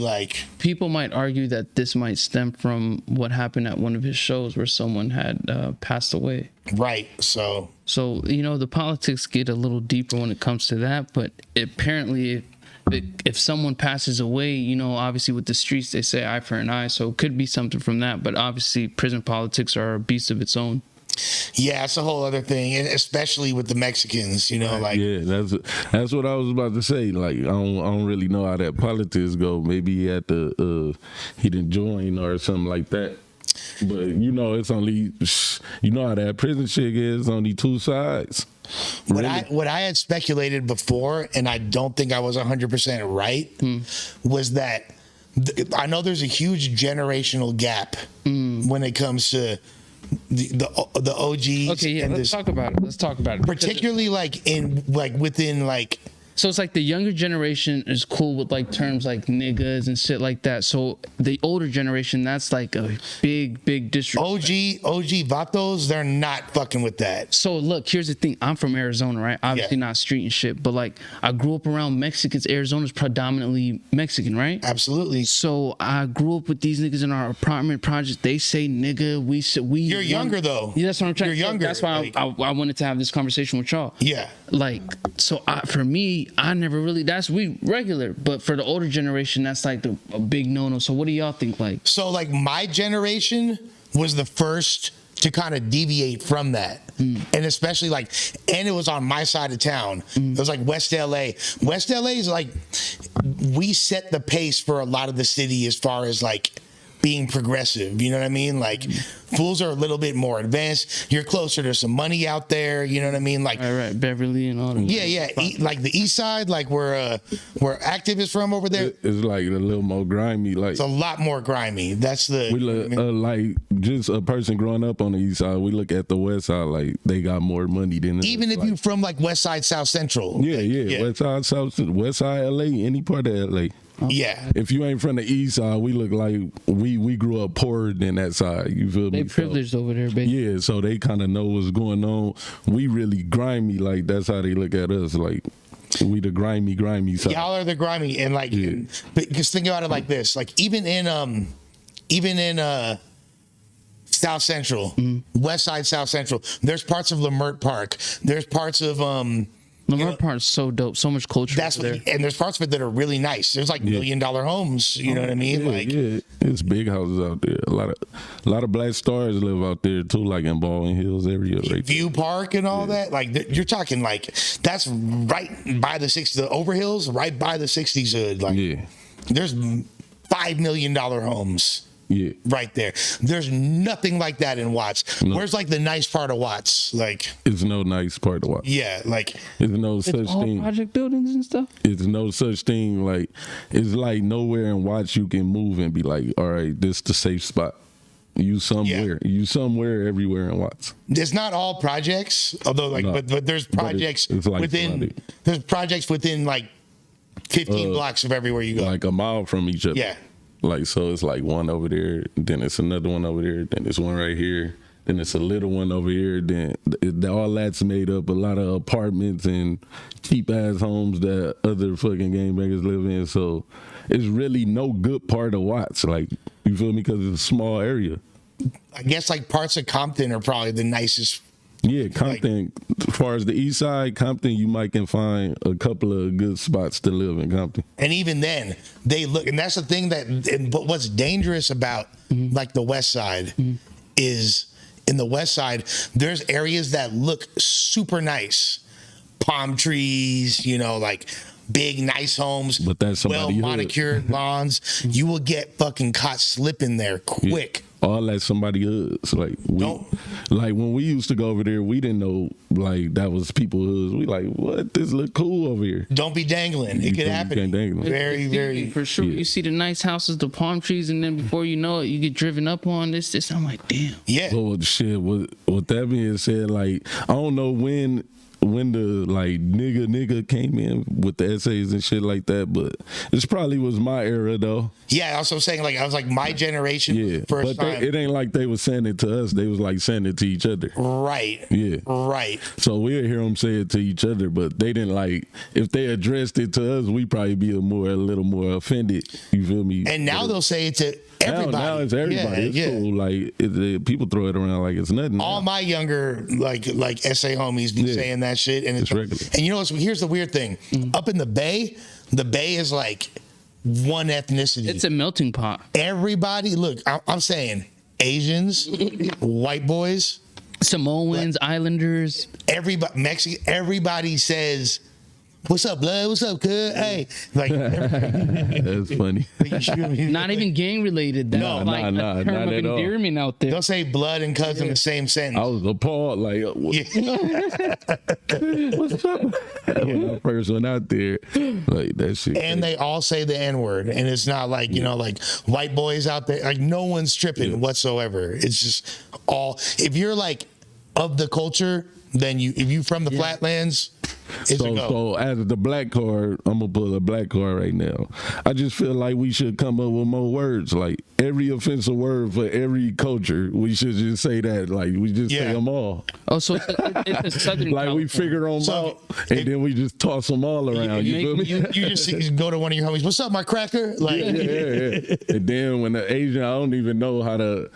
people might argue that this might stem from what happened at one of his shows where someone had passed away. Right. So, the politics get a little deeper when it comes to that. But apparently, if someone passes away, obviously with the streets, they say eye for an eye. So it could be something from that. But obviously, prison politics are a beast of its own. Yeah, it's a whole other thing, and especially with the Mexicans, Yeah, that's what I was about to say. I don't really know how that politics go. Maybe he had to he didn't join or something like that. But it's only, how that prison shit is, only two sides. What I had speculated before, and I don't think I was 100% right, was that I know there's a huge generational gap when it comes to the OGs. Okay, yeah, let's talk about it. Particularly within so it's the younger generation is cool with terms like niggas and shit like that. So the older generation, that's a big disrespect. OG vatos, they're not fucking with that. So look, here's the thing. I'm from Arizona, right? Obviously not street and shit, but I grew up around Mexicans. Arizona's predominantly Mexican, right? Absolutely. So I grew up with these niggas in our apartment project. They say nigga, we. You're younger though. Yeah, that's what I'm trying. You're younger. That's why I wanted to have this conversation with y'all. Yeah. For me, I never really. We regular, but for the older generation, that's a big no-no. So what do y'all think? So my generation was the first to kind of deviate from that. And especially like, and it was on my side of town. It was like West LA. West LA is like, we set the pace for a lot of the city as far as like being progressive, you know what I mean? Like, fools are a little bit more advanced. You're closer to some money out there, you know what I mean? Like, right, Beverly and all that. Yeah. Like the east side, like where Active is from over there. It's like a little more grimy. Like, it's a lot more grimy. That's the. We look like just a person growing up on the east side. We look at the west side like they got more money than us. Even if like, you're from like West Side, South Central. Yeah. West side, South, West side, LA, any part of LA. Yeah. If you ain't from the east side, we look like we grew up poorer than that side. You feel me? They privileged over there, baby. Yeah, so they kind of know what's going on. We really grimy, like that's how they look at us. Like we the grimy side. Y'all are the grimy, and like, because think about it like this: like even in South Central, West Side, South Central, there's parts of Lamert Park. There's parts of Lamar Park's so dope, so much culture. That's over what, there. and there's parts of it that are really nice. There's like $1 million homes. You know what I mean? It's big houses out there. A lot of black stars live out there too, like in Baldwin Hills area, right? View Park and all that. Like you're talking like that's right by the 60s, the Overhills, right by the 60s hood. Like there's $5 million homes. Yeah, right there. There's nothing like that in Watts. No. Where's like the nice part of Watts? Like, it's no nice part of Watts. Yeah, like there's no such all thing. Project buildings and stuff. It's no such thing. Like it's like nowhere in Watts you can move and be like, all right, this the safe spot. You somewhere. Yeah. You somewhere everywhere in Watts. It's not all projects, although like, no, but there's projects it's like within. Friday. There's projects within like 15 blocks of everywhere you go. Like a mile from each other. Yeah. Like, so it's like one over there, then it's another one over there, then it's one right here, then it's a little one over here, then all that's made up a lot of apartments and cheap-ass homes that other fucking gangbangers live in. So it's really no good part of Watts. Like, you feel me? Because it's a small area. I guess, like, parts of Compton are probably the nicest. Yeah, Compton, like, as far as the east side, Compton, you might can find a couple of good spots to live in Compton. And even then, they look, and that's the thing but what's dangerous about like the west side is in the west side, there's areas that look super nice. Palm trees, you know, like big, nice homes, but that's well manicured lawns. You will get fucking caught slipping there quick. Yeah. All that somebody hoods. Like when we used to go over there, we didn't know like that was people's hoods. We like, what? This look cool over here. Don't be dangling. It could happen. Very, very for sure. Yeah. You see the nice houses, the palm trees, and then before you know it, you get driven up on this. I'm like, damn. Yeah. Well, shit. With that being said, like I don't know when the like nigga came in with the essays and shit like that, but this probably was my era though. Yeah, also saying like I was like my generation. Yeah, first but it ain't like they was saying it to us. They was like saying it to each other. Right. Yeah. Right. So we'll hear them say it to each other, but they didn't like. If they addressed it to us, we probably be a little more offended. You feel me? And now they'll say it to everybody. Now it's everybody. It's cool. Like people throw it around like it's nothing. All my younger like essay homies be saying that shit, and it's regular. And you know, here's the weird thing: up in the Bay is like one ethnicity. It's a melting pot. Everybody, look, I'm saying Asians, white boys, Samoans, Islanders, everybody, Mexican. Everybody says, "What's up, blood? What's up, cuz? Hey," like that's funny. Not even gang related. That's no, like not of at all. endearment out there. They'll say blood and cuz in the same sentence. I was appalled. Like, what's up? When I first went out there, like that shit. And they all say the N-word, and it's not like you know, like white boys out there. Like no one's tripping whatsoever. It's just all. If you're like of the culture, then if you from the flatlands. So as the black card, I'm gonna pull a black card right now. I just feel like we should come up with more words. Like every offensive word for every culture, we should just say that. Like we just say them all. Oh, so it's a southern. Like California. we figure them out, and then we just toss them all around. You feel me? You just go to one of your homies. What's up, my cracker? Like yeah. And then when the Asian, I don't even know how to.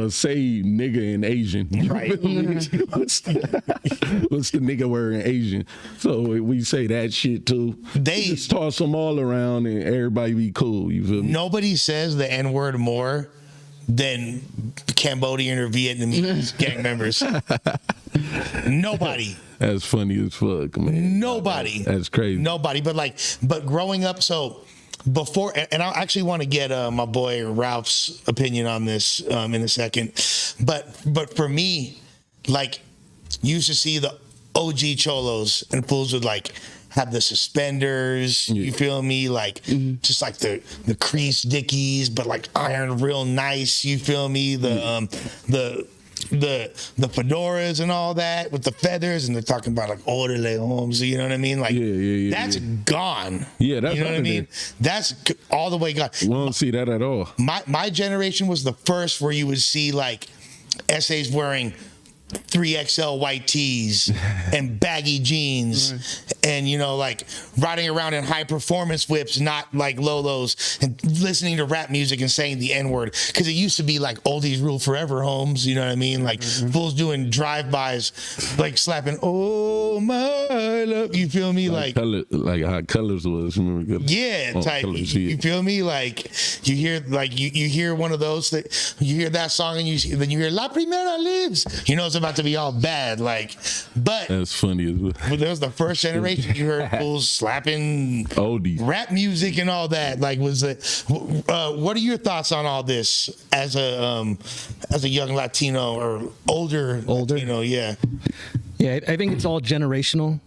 Say nigga in Asian. Right. What's the nigga word in Asian? So we say that shit too. They just toss them all around and everybody be cool. You feel me? Nobody says the N-word more than Cambodian or Vietnamese gang members. Nobody. That's funny as fuck, man. Nobody. That's crazy. Nobody. But growing up, so before, and I actually want to get my boy Ralph's opinion on this in a second. But for me, like, you used to see the OG cholos and fools would like have the suspenders, you feel me? Like, just like the creased dickies, but like iron real nice, you feel me? The fedoras and all that with the feathers, and they're talking about like orderly homes, you know what I mean? Like, that's gone. Yeah, that's, you know what I mean? That's all the way gone. We don't see that at all. My generation was the first where you would see like essays wearing 3XL white tees and baggy jeans, and, you know, like riding around in high performance whips, not like Lolos, and listening to rap music and saying the N-word, because it used to be like oldies rule forever homes, you know what I mean? Like fools doing drive-bys, like slapping "Oh my love," you feel me? Like how Colors was, remember? Type. You feel me? Like you hear one of those that you hear that song, and then you hear "La Primera Lives," you know, it's about to be all bad, like, but that's funny as well. There was the first generation you heard fools slapping oldies, rap music and all that. Like, what are your thoughts on all this as a young Latino or older Latino? Yeah, I think it's all generational.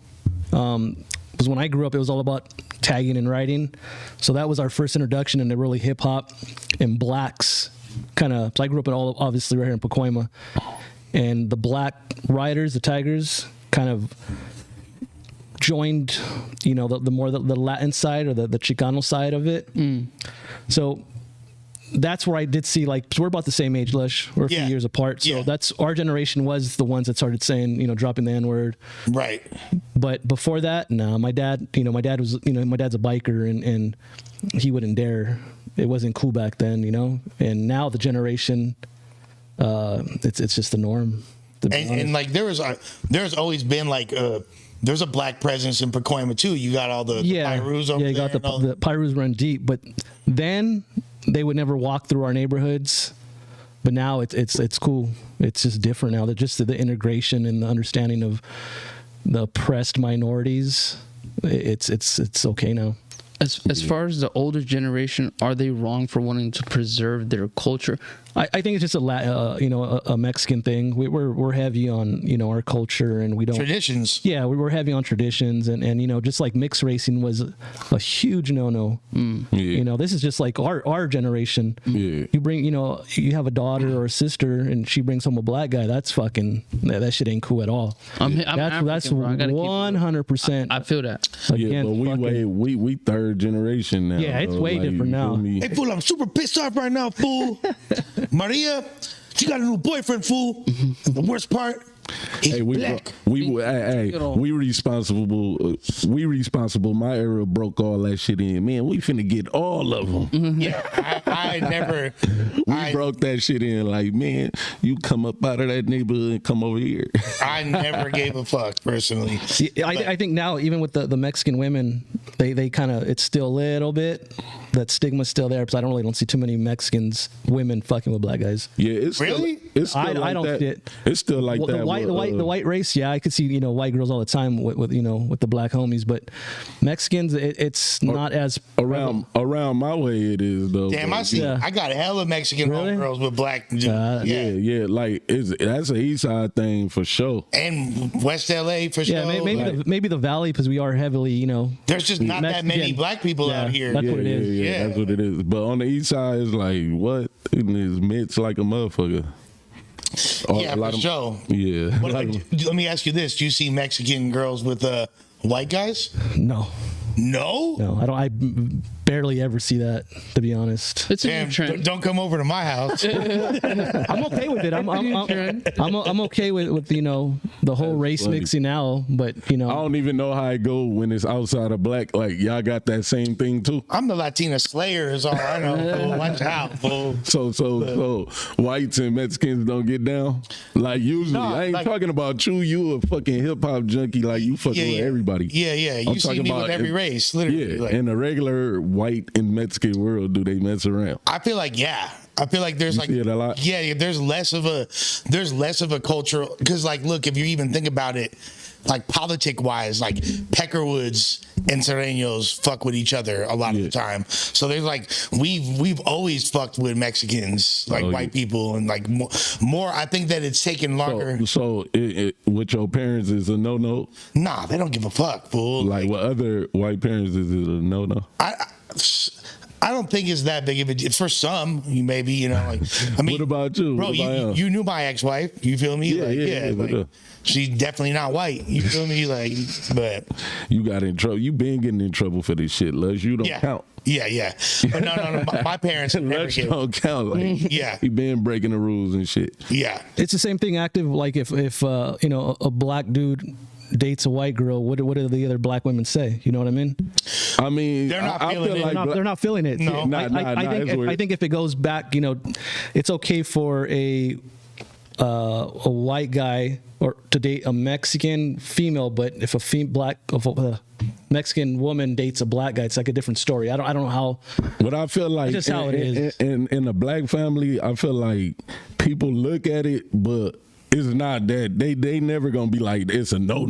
Because when I grew up, it was all about tagging and writing, so that was our first introduction into really hip hop and blacks. So I grew up obviously right here in Pacoima. And the black riders, the Tigers, kind of joined, you know, the more the Latin side or the Chicano side of it. So that's where I did see, like, we're about the same age, Lush. We're a few years apart. So that's our generation was the ones that started saying, you know, dropping the N-word. Right. But before that, no, my dad's a biker, and he wouldn't dare. It wasn't cool back then, you know. And now the generation, it's just the norm. And like there's always been like there's a black presence in Pacoima too. You got all the Pyrus over there. You got the Pyrus run deep, but then they would never walk through our neighborhoods. But now it's cool. It's just different now. That just the integration and the understanding of the oppressed minorities. It's okay now. As far as the older generation, are they wrong for wanting to preserve their culture? I think it's just a Mexican thing. We're heavy on, you know, our culture, and we don't traditions. Yeah, we're heavy on traditions, and you know, just like mixed racing was a huge no. You know, this is just like our generation. You bring, you know, you have a daughter or a sister, and she brings home a black guy. That's fucking that shit ain't cool at all. That's 100%. I feel that. Yeah, but we third generation now. Yeah, it's way different now. Hey, fool, I'm super pissed off right now, fool. Maria, she got a new boyfriend, fool. And the worst part, he's black. We responsible. My era broke all that shit in. Man, we finna get all of them. Yeah, I never. We broke that shit in. Like, man, you come up out of that neighborhood and come over here. I never gave a fuck personally. I think now, even with the Mexican women, they kind of, it's still a little bit, that stigma's still there, because I don't see too many Mexicans women fucking with black guys. Yeah, it's really. I don't see it. It's still like that. The white race, yeah, I could see, you know, white girls all the time with you know, with the black homies, but Mexicans, it's not as around my way. It is though. Damn, I see. Yeah. I got hella Mexican girls with black. Yeah, like that's an East Side thing for sure, and West LA for sure. Yeah, maybe the Valley, because we are heavily, you know. There's just not that many black people out here. That's what it is. Yeah, that's what it is. But on the East Side, it's like what? It's mitts like a motherfucker. Yeah, for sure. Yeah. Let me ask you this: do you see Mexican girls with white guys? No, I don't. I barely ever see that, to be honest. It's a new trend. Don't come over to my house. I'm okay with it. I'm okay with you know, the whole race mixing now, but you know, I don't even know how it go when it's outside of black. Like, y'all got that same thing too. I'm the Latina Slayer, is all I know. Watch out, fool. So whites and Mexicans don't get down. Like usually, I ain't talking about you. You a fucking hip hop junkie. Like you fucking with everybody. Yeah. You see me with every race, literally. Yeah, and a regular white and Mexican world, do they mess around? I feel like I feel like there's You like see it a lot? yeah, there's less of a cultural, because like look, if you even think about it, like politic wise, like Peckerwoods and Serreños fuck with each other a lot of the time. So there's like we've always fucked with Mexicans, like white people, and like more. I think that it's taken longer. So with your parents is a no. Nah, they don't give a fuck, fool. Like with other white parents is it a no. I don't think it's that big of a deal. For some, maybe, you know, like, I mean, What about you? bro? What about You knew my ex-wife. You feel me? Yeah, like, she's definitely not white. You feel me? Like, but you got in trouble. You been getting in trouble for this shit, Lush. You don't count. Yeah. But no. My parents never Lush get. don't count. Like, Yeah. he been breaking the rules and shit. Yeah. It's the same thing active. Like if you know, a black dude dates a white girl, what do the other black women say? You know what I mean? I mean, They're not I feeling feel it. like They're not feeling it. No. I think if it goes back, you know, it's okay for a white guy or to date a Mexican female, but if a Mexican woman dates a black guy, it's like a different story. I don't know how. But I feel like That's just how it is. In a black family, I feel like people look at it, but it's not that they never gonna be like it's a no.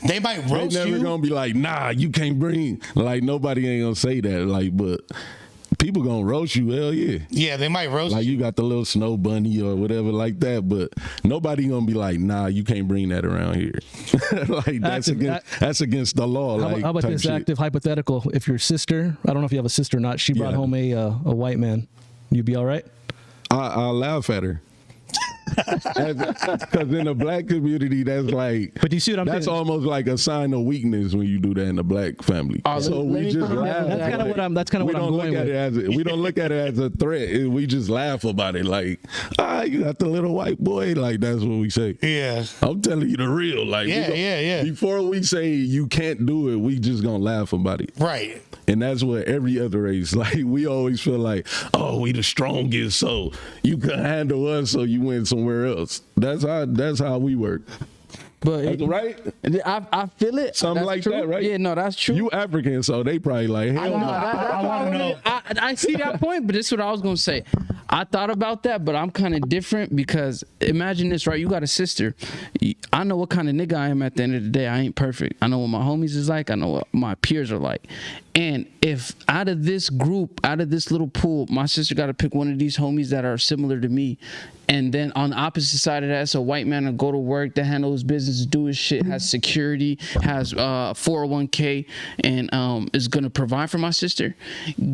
They might roast They never you. gonna be like, nah, you can't bring, like nobody ain't gonna say that. Like, but people gonna roast you, hell yeah. Yeah, they might roast Like you. you got the little snow bunny or whatever like that, but nobody gonna be like, nah, you can't bring that around here. Like that's against the law. How about type this shit. active hypothetical? If your sister, I don't know if you have a sister or not, she brought home a white man, you be all right? I'll laugh at her. Because in the black community, that's like, But do you see what I'm that's saying? almost like a sign of weakness when you do that in the black family. So we just laugh. That's kind of what I'm going with. We don't look at it as a threat. We just laugh about it. Like, you got the little white boy. Like that's what we say. Yeah. I'm telling you the real. Like, Yeah. Before we say you can't do it, we just gonna laugh about it. Right. And that's what every other race, like, we always feel like, oh, we the strongest, so you can handle us, so you went somewhere else. That's how we work. But That's right? I feel it. Something That's like true. that, right? Yeah, no, that's true. You African, so they probably like, hell no. I want to know. I see that point, but this is what I was gonna say. I thought about that, but I'm kind of different because imagine this, right? You got a sister. I know what kind of nigga I am at the end of the day. I ain't perfect. I know what my homies is like. I know what my peers are like. And if out of this group, out of this little pool, my sister got to pick one of these homies that are similar to me, and then on the opposite side of that, it's a white man to go to work, to handle his business, do his shit, has security, has 401k, and is gonna provide for my sister.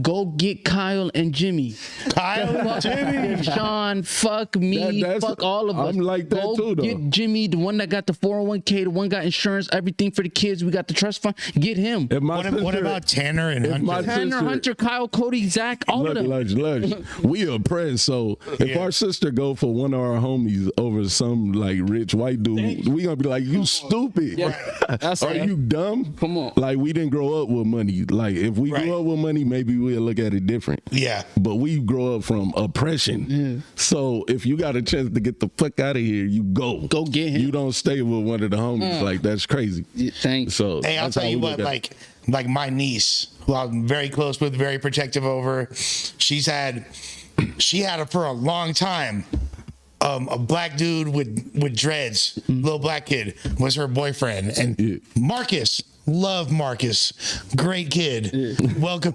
Go get Kyle and Jimmy. Kyle, Jimmy, Sean, fuck me, fuck all of us. I'm like that Go too, though. get Jimmy, the one that got the 401k, the one got insurance, everything for the kids. We got the trust fund. Get him. If my what sister- about Tanner and if my Hunter? Tanner, sister- Hunter, Kyle, Cody, Zach, all of them. Lush. We oppressed. So if our sister go for one of our homies over some like rich white dude, we gonna be like, you stupid. That's Are right. you dumb? Come on. Like we didn't grow up with money. Like if we grew up with money, maybe we'll look at it different. Yeah. But we grow up from oppression. Yeah. So if you got a chance to get the fuck out of here, you go. Go get him. You don't stay with one of the homies. Like that's crazy. Thanks. So Hey, I'll that's tell how you we what, look at it. like my niece, who I'm very close with, very protective over, she had it for a long time. A black dude with dreads, little black kid, was her boyfriend. And Marcus, love Marcus, great kid. Welcome.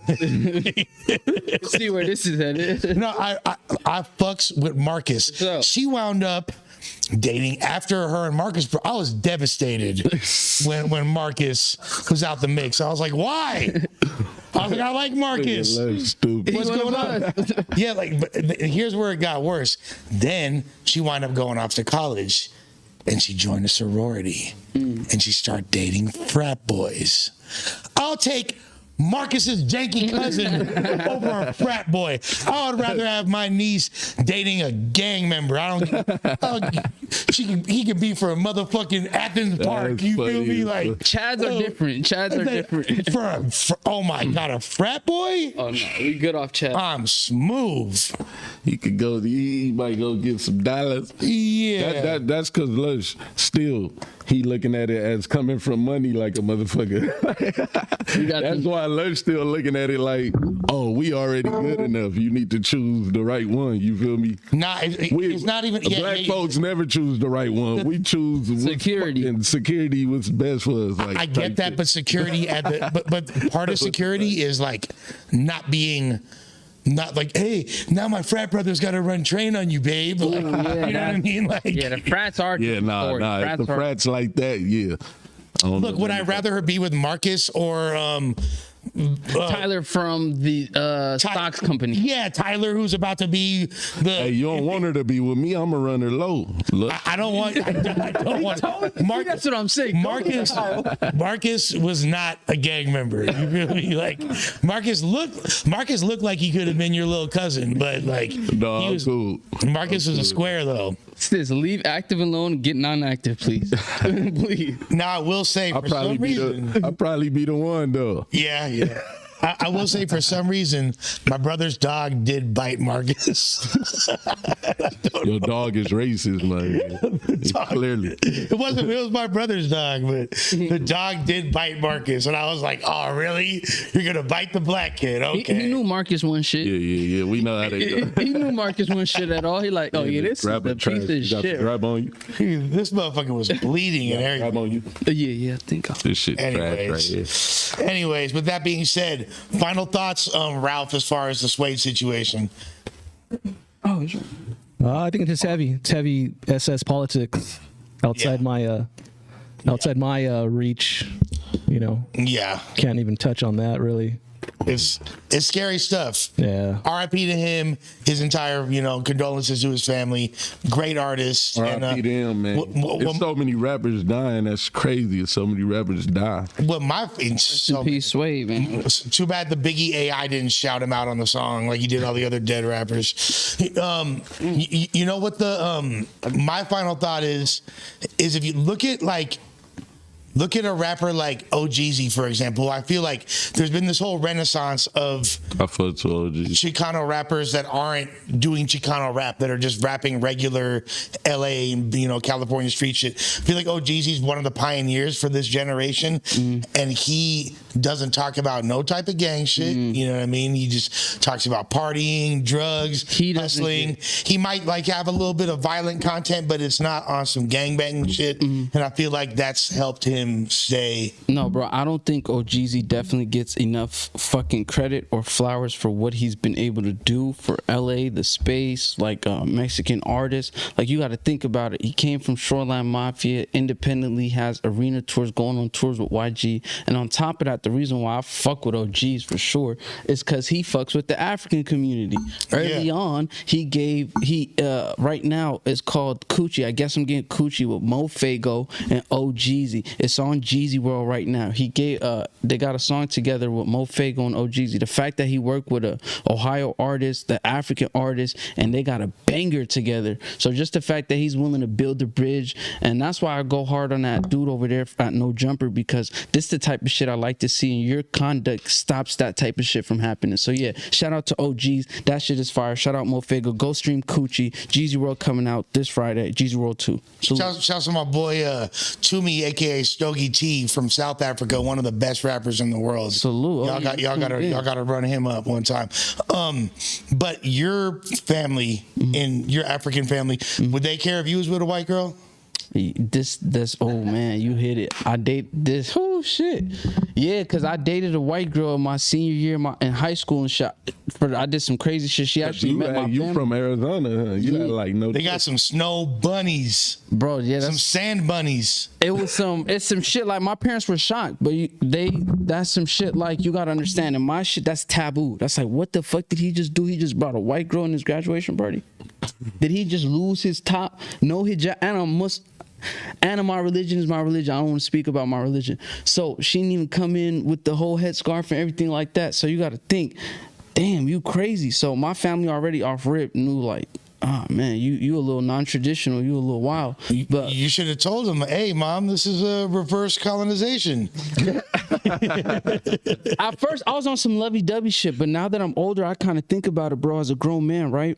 See where this is at. No, I fucks with Marcus. So- She wound up dating after her and Marcus. I was devastated when Marcus was out the mix. I was like, why? I was like, I like Marcus. That's stupid. What's going on? Yeah, like, but here's where it got worse. Then she wound up going off to college, and she joined a sorority, and she started dating frat boys. I'll take Marcus's janky cousin over a frat boy. I would rather have my niece dating a gang member. He could be for a motherfucking Athens Park. You feel me? Like Chads are different. Chads are different. For oh my god, a frat boy? Oh no, we good off Chad. I'm smooth. He could go. He might go get some dollars. Yeah. That's because Lush still he looking at it as coming from money like a motherfucker. That's why Lush still looking at it like, oh, we already good enough. You need to choose the right one. You feel me? Nah, it's not even. Black folks never choose the right one. We choose security. And security was best for us. Like, I get that, but security but part of security is like not like, hey, now my frat brother's got to run train on you, babe. Like, you know what I mean? Like, the frats are. If the frats like that, yeah. Look, would I rather her be with Marcus or Tyler from the stocks company? Yeah, Tyler, who's about to be the. Hey, you don't want her to be with me. I'm gonna run her low. Look. I don't want. I don't want. That's what I'm saying. Marcus was not a gang member. You really like Marcus looked like he could have been your little cousin, but like no, he was cool. Marcus was a square though. It's this. Leave active alone. Get non-active, please. Please. Now I will say for some reason, I'll probably be the one though. Yeah. I will say for some reason, my brother's dog did bite Marcus. Your dog is racist, man. Clearly. It was my brother's dog, but the dog did bite Marcus. And I was like, oh, really? You're going to bite the black kid? Okay. He knew Marcus wasn't shit. Yeah. We know how they go. He knew Marcus wasn't shit at all. He like, oh, yeah, this is a piece of shit. Grab on you. This motherfucker was bleeding and everything. Grab on you. Yeah, I think I'll. This shit trash right here. Anyways, with that being said, final thoughts, Ralph, as far as the Suede situation. Oh, sure. I think it's just heavy. It's heavy SS politics outside my reach. You know. Yeah. Can't even touch on that really. It's scary stuff. Yeah. R.I.P. to him, his entire, condolences to his family. Great artist. R.I.P. to him, man. There's so many rappers dying. That's crazy. So many rappers die. Peace, Suede, man. Too bad the Biggie AI didn't shout him out on the song like he did all the other dead rappers. You know what my final thought is if you look at a rapper like OGZ, for example. I feel like there's been this whole renaissance of Chicano rappers that aren't doing Chicano rap, that are just rapping regular LA and California street shit. I feel like OGZ is one of the pioneers for this generation, and he doesn't talk about no type of gang shit. You know what I mean? He just talks about partying, drugs, hustling. He might have a little bit of violent content, but it's not on some gangbanging shit. And I feel like that's helped him stay. No, bro, I don't think OGZ definitely gets enough fucking credit or flowers for what he's been able to do for LA, the space, Mexican artist. You got to think about it. He came from Shoreline Mafia, independently has arena tours, going on tours with YG, and on top of that, the reason why I fuck with OGs for sure is because he fucks with the African community. Early on, right now it's called Coochie. I guess I'm getting Coochie with Mo Fago and OGZ. It's on Jeezy World right now. They got a song together with Mo Fago and OGZ. The fact that he worked with a Ohio artist, the African artist, and they got a banger together. So just the fact that he's willing to build the bridge, and that's why I go hard on that dude over there at No Jumper, because this is the type of shit I like to see, and your conduct stops that type of shit from happening. So yeah, shout out to OGs. That shit is fire. Shout out Mo Fago. Go stream Coochie. Jeezy World coming out this Friday. Jeezy World 2. Shout out to my boy Toomey, aka Stogie T from South Africa, one of the best rappers in the world. Salute. Y'all gotta run him up one time. But your family, in your African family, would they care if you was with a white girl? This oh man, you hit it. I date this. Oh shit, yeah, because I dated a white girl in my senior year in high school and shot. I did some crazy shit. She actually met my family. You from Arizona? Huh? You had no. They got some snow bunnies, bro. Yeah, some sand bunnies. It's some shit like my parents were shocked, but that's some shit like you gotta understand. And my shit, that's taboo. That's like, what the fuck did he just do? He just brought a white girl in his graduation party. Did he just lose his top? No hijab, and my religion is my religion. I don't want to speak about my religion. So she didn't even come in with the whole headscarf and everything like that. So you got to think, damn, you crazy. So my family already off rip knew man, you a little non-traditional, you a little wild. But you should have told him, hey, mom, this is a reverse colonization. At first, I was on some lovey-dovey shit, but now that I'm older, I kind of think about it, bro, as a grown man, right?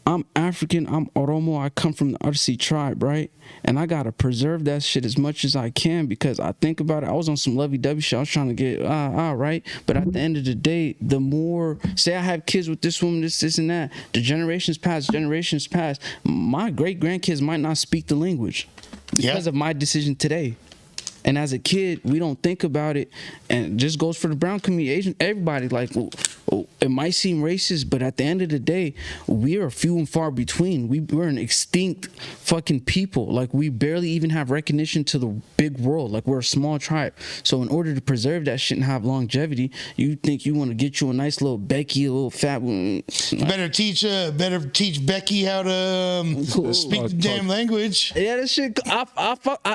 I'm African, I'm Oromo, I come from the Arsi tribe, right? And I gotta preserve that shit as much as I can, because I think about it, I was on some lovey-dovey shit, I was trying to get, right? But at the end of the day, the more, say I have kids with this woman, this and that, the generations pass, my great-grandkids might not speak the language because of my decision today. And as a kid, we don't think about it, and it just goes for the brown community, Asian, everybody. Like, it might seem racist, but at the end of the day, we are few and far between. We're an extinct fucking people. Like, we barely even have recognition to the big world. Like, we're a small tribe. So in order to preserve that shit and have longevity, you think you want to get you a nice little Becky, a little fat one. Better teach Becky how to speak the damn language. Yeah, that shit.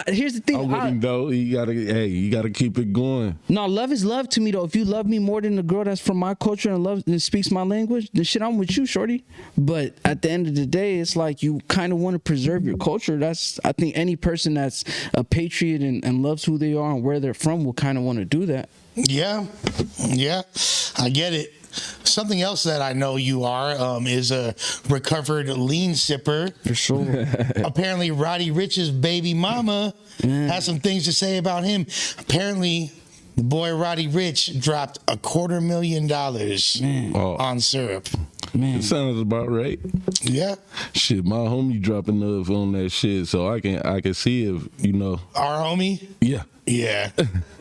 Here's the thing. I'm with him though. You gotta keep it going. No, love is love to me though. If you love me more than the girl that's from my culture and loves and speaks my language, then shit, I'm with you, shorty. But at the end of the day, it's like you kind of want to preserve your culture. I think any person that's a patriot and loves who they are and where they're from will kind of want to do that. Yeah, I get it. Something else that I know you are is a recovered lean sipper. For sure. Apparently, Roddy Ricch's baby mama has some things to say about him. Apparently, the boy Roddy Ricch dropped $250,000 on syrup. Man. It sounds about right. Yeah. Shit, my homie dropping enough on that shit, so I can see if Our homie. Yeah. Yeah,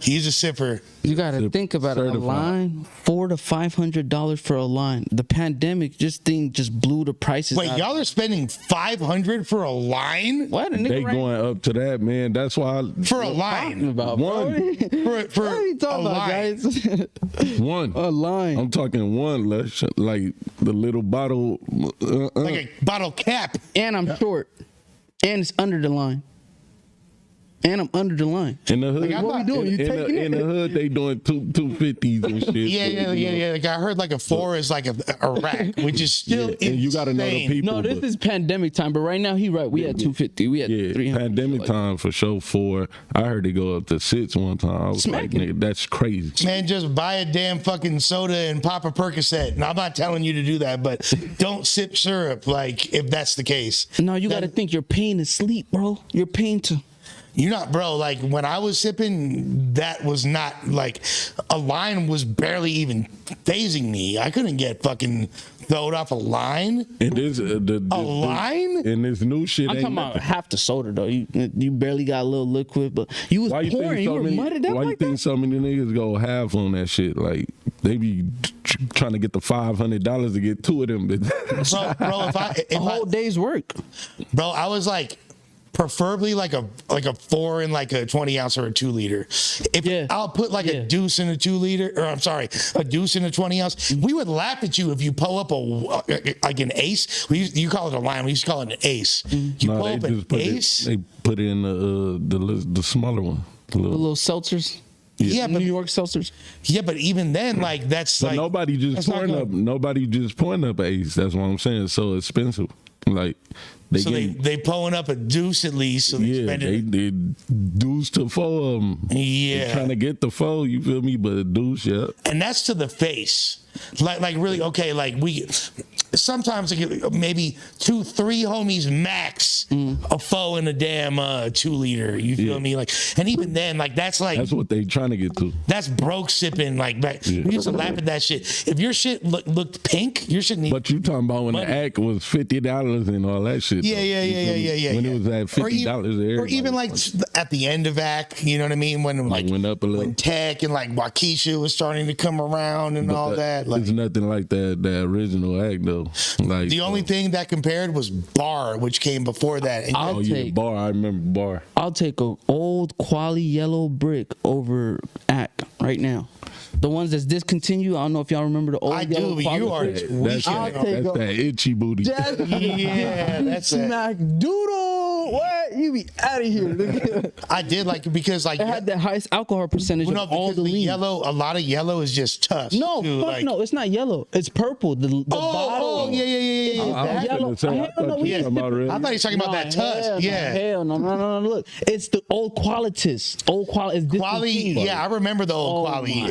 he's a sipper. You gotta think about it. A line, $400 to $500 for a line. The pandemic, this thing just blew the prices. Wait, y'all are spending $500 for a line? What? They going up to that, man. That's why for a line. About, one for what are you talking about, guys? One. A line. I'm talking one, Lush, like the little bottle, like a bottle cap. And I'm short, and it's under the line. And I'm under the line. In the hood, what we doing? In the hood, they doing 250s and shit. Yeah. Like I heard, like a 4 is like a rack, which is still insane. And you got to know the people. No, this is pandemic time, but right now he right. We had 250. We had 300. Pandemic time for sure. 4. I heard it go up to 6 one time. I was like, nigga, that's crazy. Man, just buy a damn fucking soda and pop a Percocet. And I'm not telling you to do that, but don't sip syrup. Like if that's the case. No, you got to think you're paying to sleep, bro. You're paying to. You're not, bro. Like when I was sipping, that was not like a line was barely even phasing me. I couldn't get fucking throwed off a line. And this line? And this new shit. I'm talking about half the soda though. You barely got a little liquid, but you was pouring. You were mudded up. Why you think so many niggas go half on that shit? Like they be trying to get the $500 to get 2 of them. Bro, if a whole day's work. Bro, I was like. Preferably like a 4 in like a 20 ounce or a 2 liter. I'll put like a deuce in a 2 liter, or I'm sorry, a deuce in a 20 ounce. We would laugh at you if you pull up like an ace. You call it a line. We used to call it an ace. You pull up an ace. They put in the smaller one. The little seltzers. Yeah, but New York seltzers. Yeah, but even then, like that's but like nobody just pouring up ace. That's what I'm saying. It's so expensive. Like they pulling up a deuce at least. So they deuce to 4 of them. Yeah, they trying to get the 4. You feel me? But a deuce, yeah. And that's to the face. Like really okay. Like we sometimes maybe 2-3 homies max a 4 in a damn 2 liter. You feel me? Like, and even then, like that's what they trying to get to. That's broke sipping. Like we used to laugh at that shit. If your shit looked pink, your shit. But you talking about when the act was $50 and all that shit. Yeah. When it was at $50, or even like at the end of act. You know what I mean? When like went up a little. When Tech and like Waukesha was starting to come around and all that. Like, it's nothing like that original act though. Like the only thing that compared was Bar, which came before that. And Bar. I remember Bar. I'll take an old quality yellow brick over Act right now. The ones that's discontinued. I don't know if y'all remember the old yellow quality. You are. That's that itchy booty. Yeah, that's Smack doodle. fool. What? You be out of here, nigga. I did like it because like It had the highest alcohol percentage well, no, of all because the the lean. yellow, a lot of yellow is just tusk. No, too, fuck like, no, it's not yellow. It's purple. The bottle. yeah. I was Yellow. gonna say, I Hell no, thought we you were talking about red. I thought he was talking about that tusk. Hell no. Look, it's the old qualities. Old quality. Quality, yeah, I remember the old quality.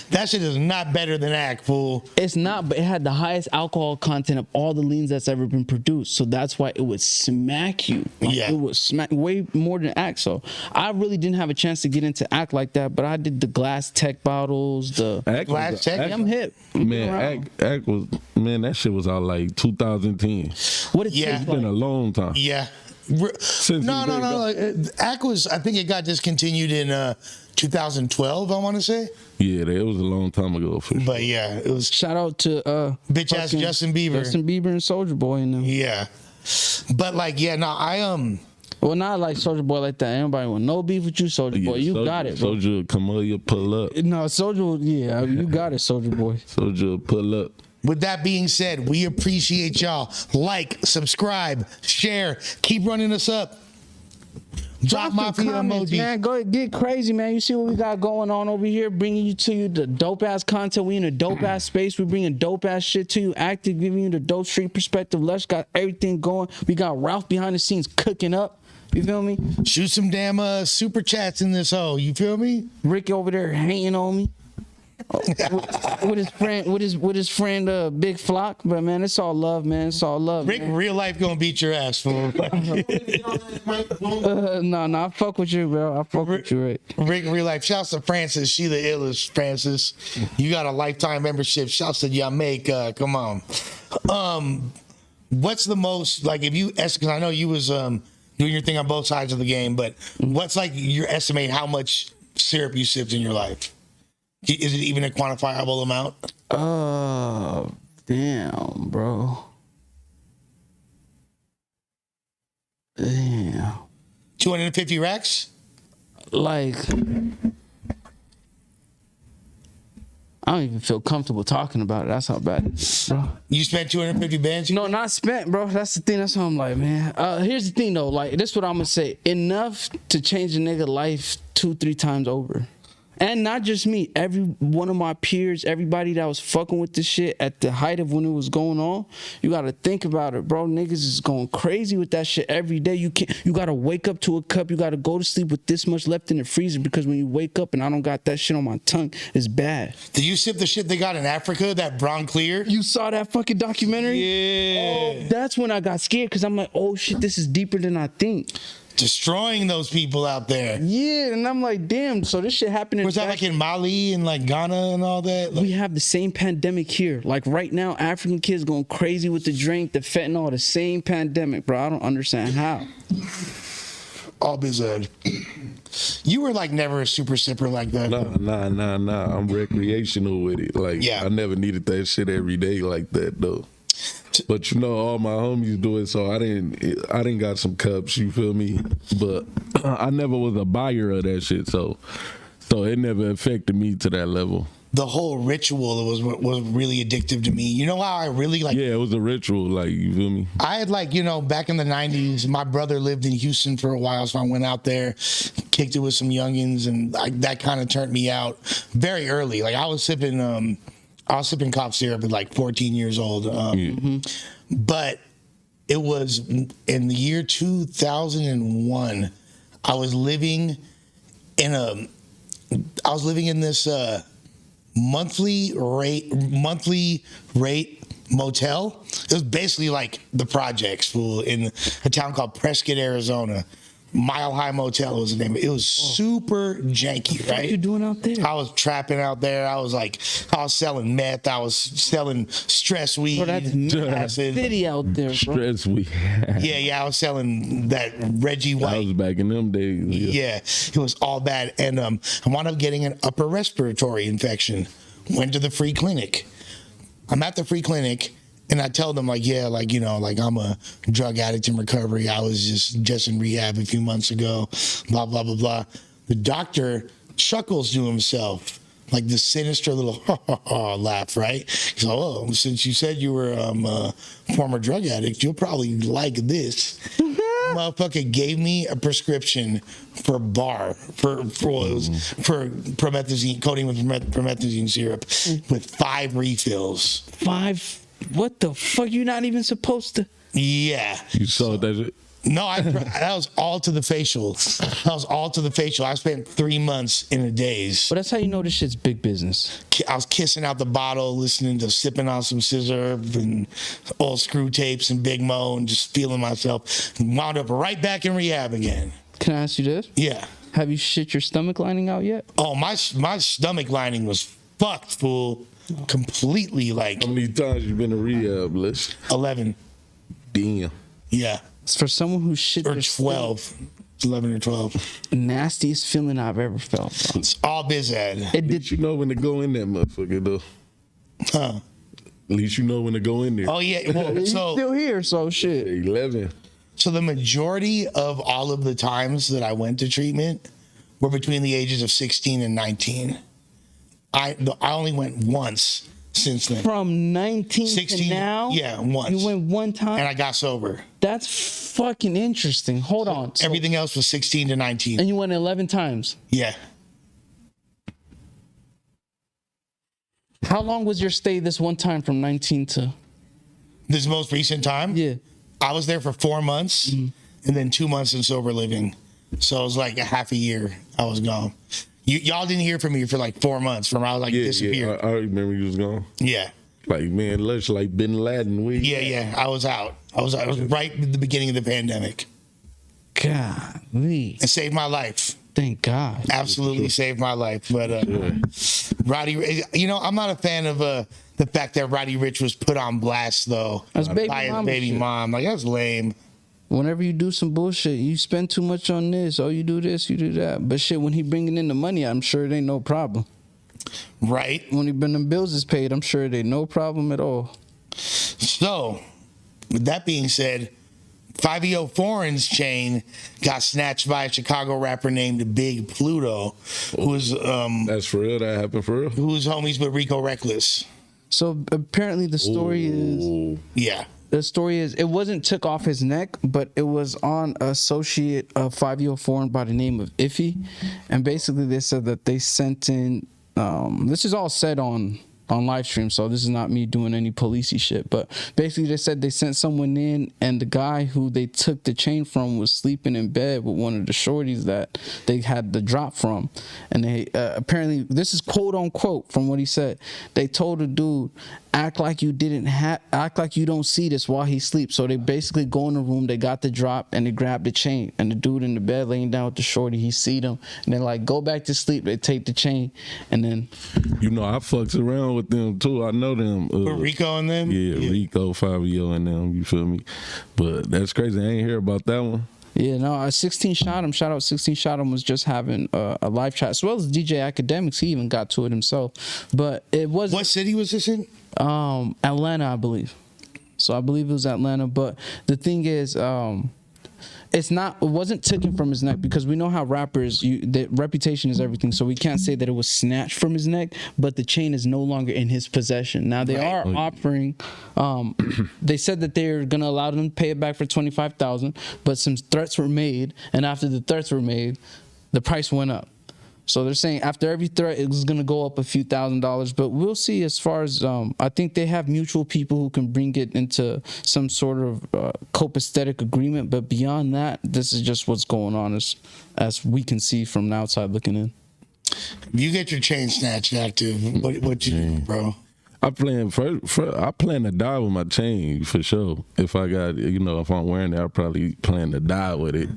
That shit is not better than Act, fool. It's not, but it had the highest alcohol content of all the leans that's ever been produced. So that's why it would smack you. Yeah. It would smack way more than Act. So I really didn't have a chance to get into Act like that, but I did the glass tech bottles, the Glass Tech? I'm hip. Man, Act was, man, that shit was out like 2010. What it Yeah. tastes It's been like. a long time. Yeah. Since No. Act was, I think it got discontinued in 2012, I want to say. Yeah, it was a long time ago for sure. But yeah, it was Shout out to bitch ass fucking Justin Bieber. Justin Bieber and Soulja Boy and them. Yeah. But like, yeah, no, Well, not like Soulja Boy like that. Anybody want no beef with you, Soulja Boy? You got it, bro. Soulja, come on, you pull up. No, Soulja, yeah, you got it, Soulja Boy. Soulja, pull up. with that being said, we appreciate y'all. Like, subscribe, share, keep running us up. Drop Mafia comments, emoji. man. Go get crazy, man. You see what we got going on over here, bringing you to you the dope ass content. We in a dope ass space. We bringing dope ass shit to you. Active, giving you the dope street perspective. Lush got everything going. We got Ralph behind the scenes cooking up. You feel me? Shoot some damn super chats in this hole. You feel me? Rick over there hating on me. with his friend Big Flock, but man, it's all love, man. It's all love. Rick, man. real life gonna beat your ass, fool. No, I fuck with you, bro. I fuck with you, Rick. Rick, real life. Shouts to Francis. She the illest, Francis. You got a lifetime membership. Shouts to Jamaica. Come on. What's the most, like, if you, because I know you was doing your thing on both sides of the game, but what's like your estimate how much syrup you sipped in your life? Is it even a quantifiable amount? Damn, bro. Damn. 250 racks? Like, I don't even feel comfortable talking about it. That's how bad it is, bro. You spent 250 bands? No, not spent, bro. That's the thing. That's how I'm like, man. Here's the thing, though. Like, this is what I'm gonna say. Enough to change a nigga life 2-3 times over. And not just me, every one of my peers, everybody that was fucking with this shit at the height of when it was going on, you gotta think about it, bro. Niggas is going crazy with that shit every day. You gotta wake up to a cup, you gotta go to sleep with this much left in the freezer, because when you wake up and I don't got that shit on my tongue, it's bad. Did you sip the shit they got in Africa, that brown clear? You saw that fucking documentary? Yeah. Oh, that's when I got scared, because I'm like, oh shit, this is deeper than I think. Destroying those people out there. Yeah, and I'm like, damn, so this shit happening. Was that like in Mali and like Ghana and all that? We have the same pandemic here. Like right now, African kids going crazy with the drink, the fentanyl, the same pandemic, bro. I don't understand how. All bizarre. You were like never a super sipper like that. Nah. I'm recreational with it. Like, Yeah. I never needed that shit every day like that, though. But you know, all my homies do it, so I didn't got some cups, you feel me? But I never was a buyer of that shit, so it never affected me to that level. The whole ritual was really addictive to me. You know how I really like. Yeah, it was a ritual, like, you feel me? I had like, you know, back in the 90s, my brother lived in Houston for a while, so I went out there, kicked it with some youngins, and that kind of turned me out very early. Like I was sipping cough syrup at like 14 years old. But it was in the year 2001. I was living in this monthly rate motel. It was basically like the projects, fool, in a town called Prescott, Arizona. Mile High Motel was the name. It was super janky, right? What you doing out there? I was trapping out there. I was selling meth. I was selling stress weed. Bro, that's acid. city out there, bro. Stress we had. Yeah, I was selling that Reggie That White. was back in them days. Yeah, it was all bad. And I wound up getting an upper respiratory infection. Went to the free clinic. I'm at the free clinic, and I tell them, like, yeah, like, you know, like I'm a drug addict in recovery. I was just in rehab a few months ago, blah, blah, blah, blah. The doctor chuckles to himself, like this sinister little laugh, right? He's like, oh, since you said you were a former drug addict, you'll probably like this. motherfucker gave me a prescription for promethazine, coating with promethazine syrup with 5 refills. 5? What the fuck? You're not even supposed to. Yeah. You saw that shit? No, that was all to the facial. That was all to the facial. I spent 3 months in a daze. But that's how you know this shit's big business. I was kissing out the bottle, sipping on some scissor and old screw tapes and Big Mo and just feeling myself. Wound up right back in rehab again. Can I ask you this? Yeah. Have you shit your stomach lining out yet? Oh, my stomach lining was fucked, fool. Completely like. How many times you been to rehab, Lush? 11. Damn. Yeah. For someone who shit Or their 12. 11 or 12. nastiest feeling I've ever felt, bro. It's all biz ad. It At least you know when to go in that motherfucker, though. Huh. At least you know when to go in there. Oh, yeah. Well, He's so. still here, so shit. 11. So the majority of all of the times that I went to treatment were between the ages of 16 and 19. I only went once since then. From 19 16 to now? Yeah, once. You went one time? And I got sober. That's fucking interesting. Hold on. So- Everything else was 16 to 19. and you went 11 times. Yeah. How long was your stay this one time from 19 to? This most recent time? Yeah. I was there for 4 months and then 2 months in sober living. So it was like a half a year I was gone. Y'all didn't hear from me for like 4 months from I was like disappeared. I remember you was gone. Yeah. Like, man, Lush like Bin Laden. Yeah. I was out. I was right at the beginning of the pandemic. Golly. It saved my life. Thank God. Absolutely saved my life. But Roddy, I'm not a fan of the fact that Roddy Ricch was put on blast though That's baby by his mama baby shit. mom. Like that's lame. Whenever you do some bullshit, you spend too much on this. Oh, you do this, you do that. But shit, when he bringing in the money, I'm sure it ain't no problem. Right? When he bring them bills is paid, I'm sure it ain't no problem at all. So, with that being said, 5EO Foreign's chain got snatched by a Chicago rapper named Big Pluto, who's That's for real. That happened for real. who's homies with Rico Reckless. So apparently the story is Yeah. it wasn't took off his neck, but it was on associate of 5EO Foreign by the name of Iffy, and basically they said that they sent in. This is all said on live stream, so this is not me doing any policey shit, but basically they said they sent someone in, and the guy who they took the chain from was sleeping in bed with one of the shorties that they had the drop from, and they apparently, this is quote unquote from what he said, they told the dude, act like you don't see this while he sleeps. So they basically go in the room, they got the drop, and they grab the chain, and the dude in the bed laying down with the shorty, he see them, and they're like, go back to sleep. They take the chain, and then I fucks around with them too. I know them. With Rico and them? Yeah, Rico, 5EO and them. You feel me? But that's crazy. I ain't hear about that one. yeah, no, 16 Shot Him. Shout out 16 Shot Him was just having a live chat, as well as DJ Academics. He even got to it himself. But it was What city was this in? Atlanta, I believe. So I believe it was Atlanta. But the thing is, it wasn't taken from his neck, because we know how rappers, the reputation is everything. So we can't say that it was snatched from his neck, but the chain is no longer in his possession. Now they are offering, they said that they're going to allow them to pay it back for $25,000, but some threats were made. And after the threats were made, the price went up. So they're saying after every threat, it was going to go up a few $1,000s, but we'll see. As far as, I think they have mutual people who can bring it into some sort of copacetic agreement. But beyond that, this is just what's going on as we can see from the outside looking in. If you get your chain snatched active, what you do, bro? I plan to die with my chain for sure. If I got, if I'm wearing it, I probably plan to die with it.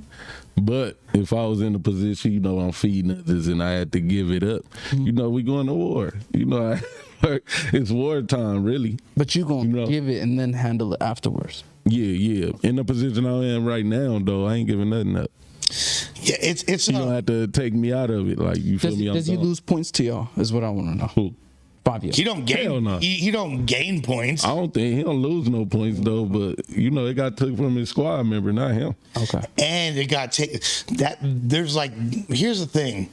But if I was in a position, I'm feeding others and I had to give it up, we going to war. It's wartime, really. But you gonna give it and then handle it afterwards. Yeah. In the position I am right now, though, I ain't giving nothing up. Yeah, it's You don't have to take me out of it. Like, you feel me? Does he lose points to y'all? Is what I want to know. Who? 5 years. He don't gain. Hell no. He don't gain points. I don't think he don't lose no points though, but it got took from his squad member, not him. Okay. And it got taken. Here's the thing.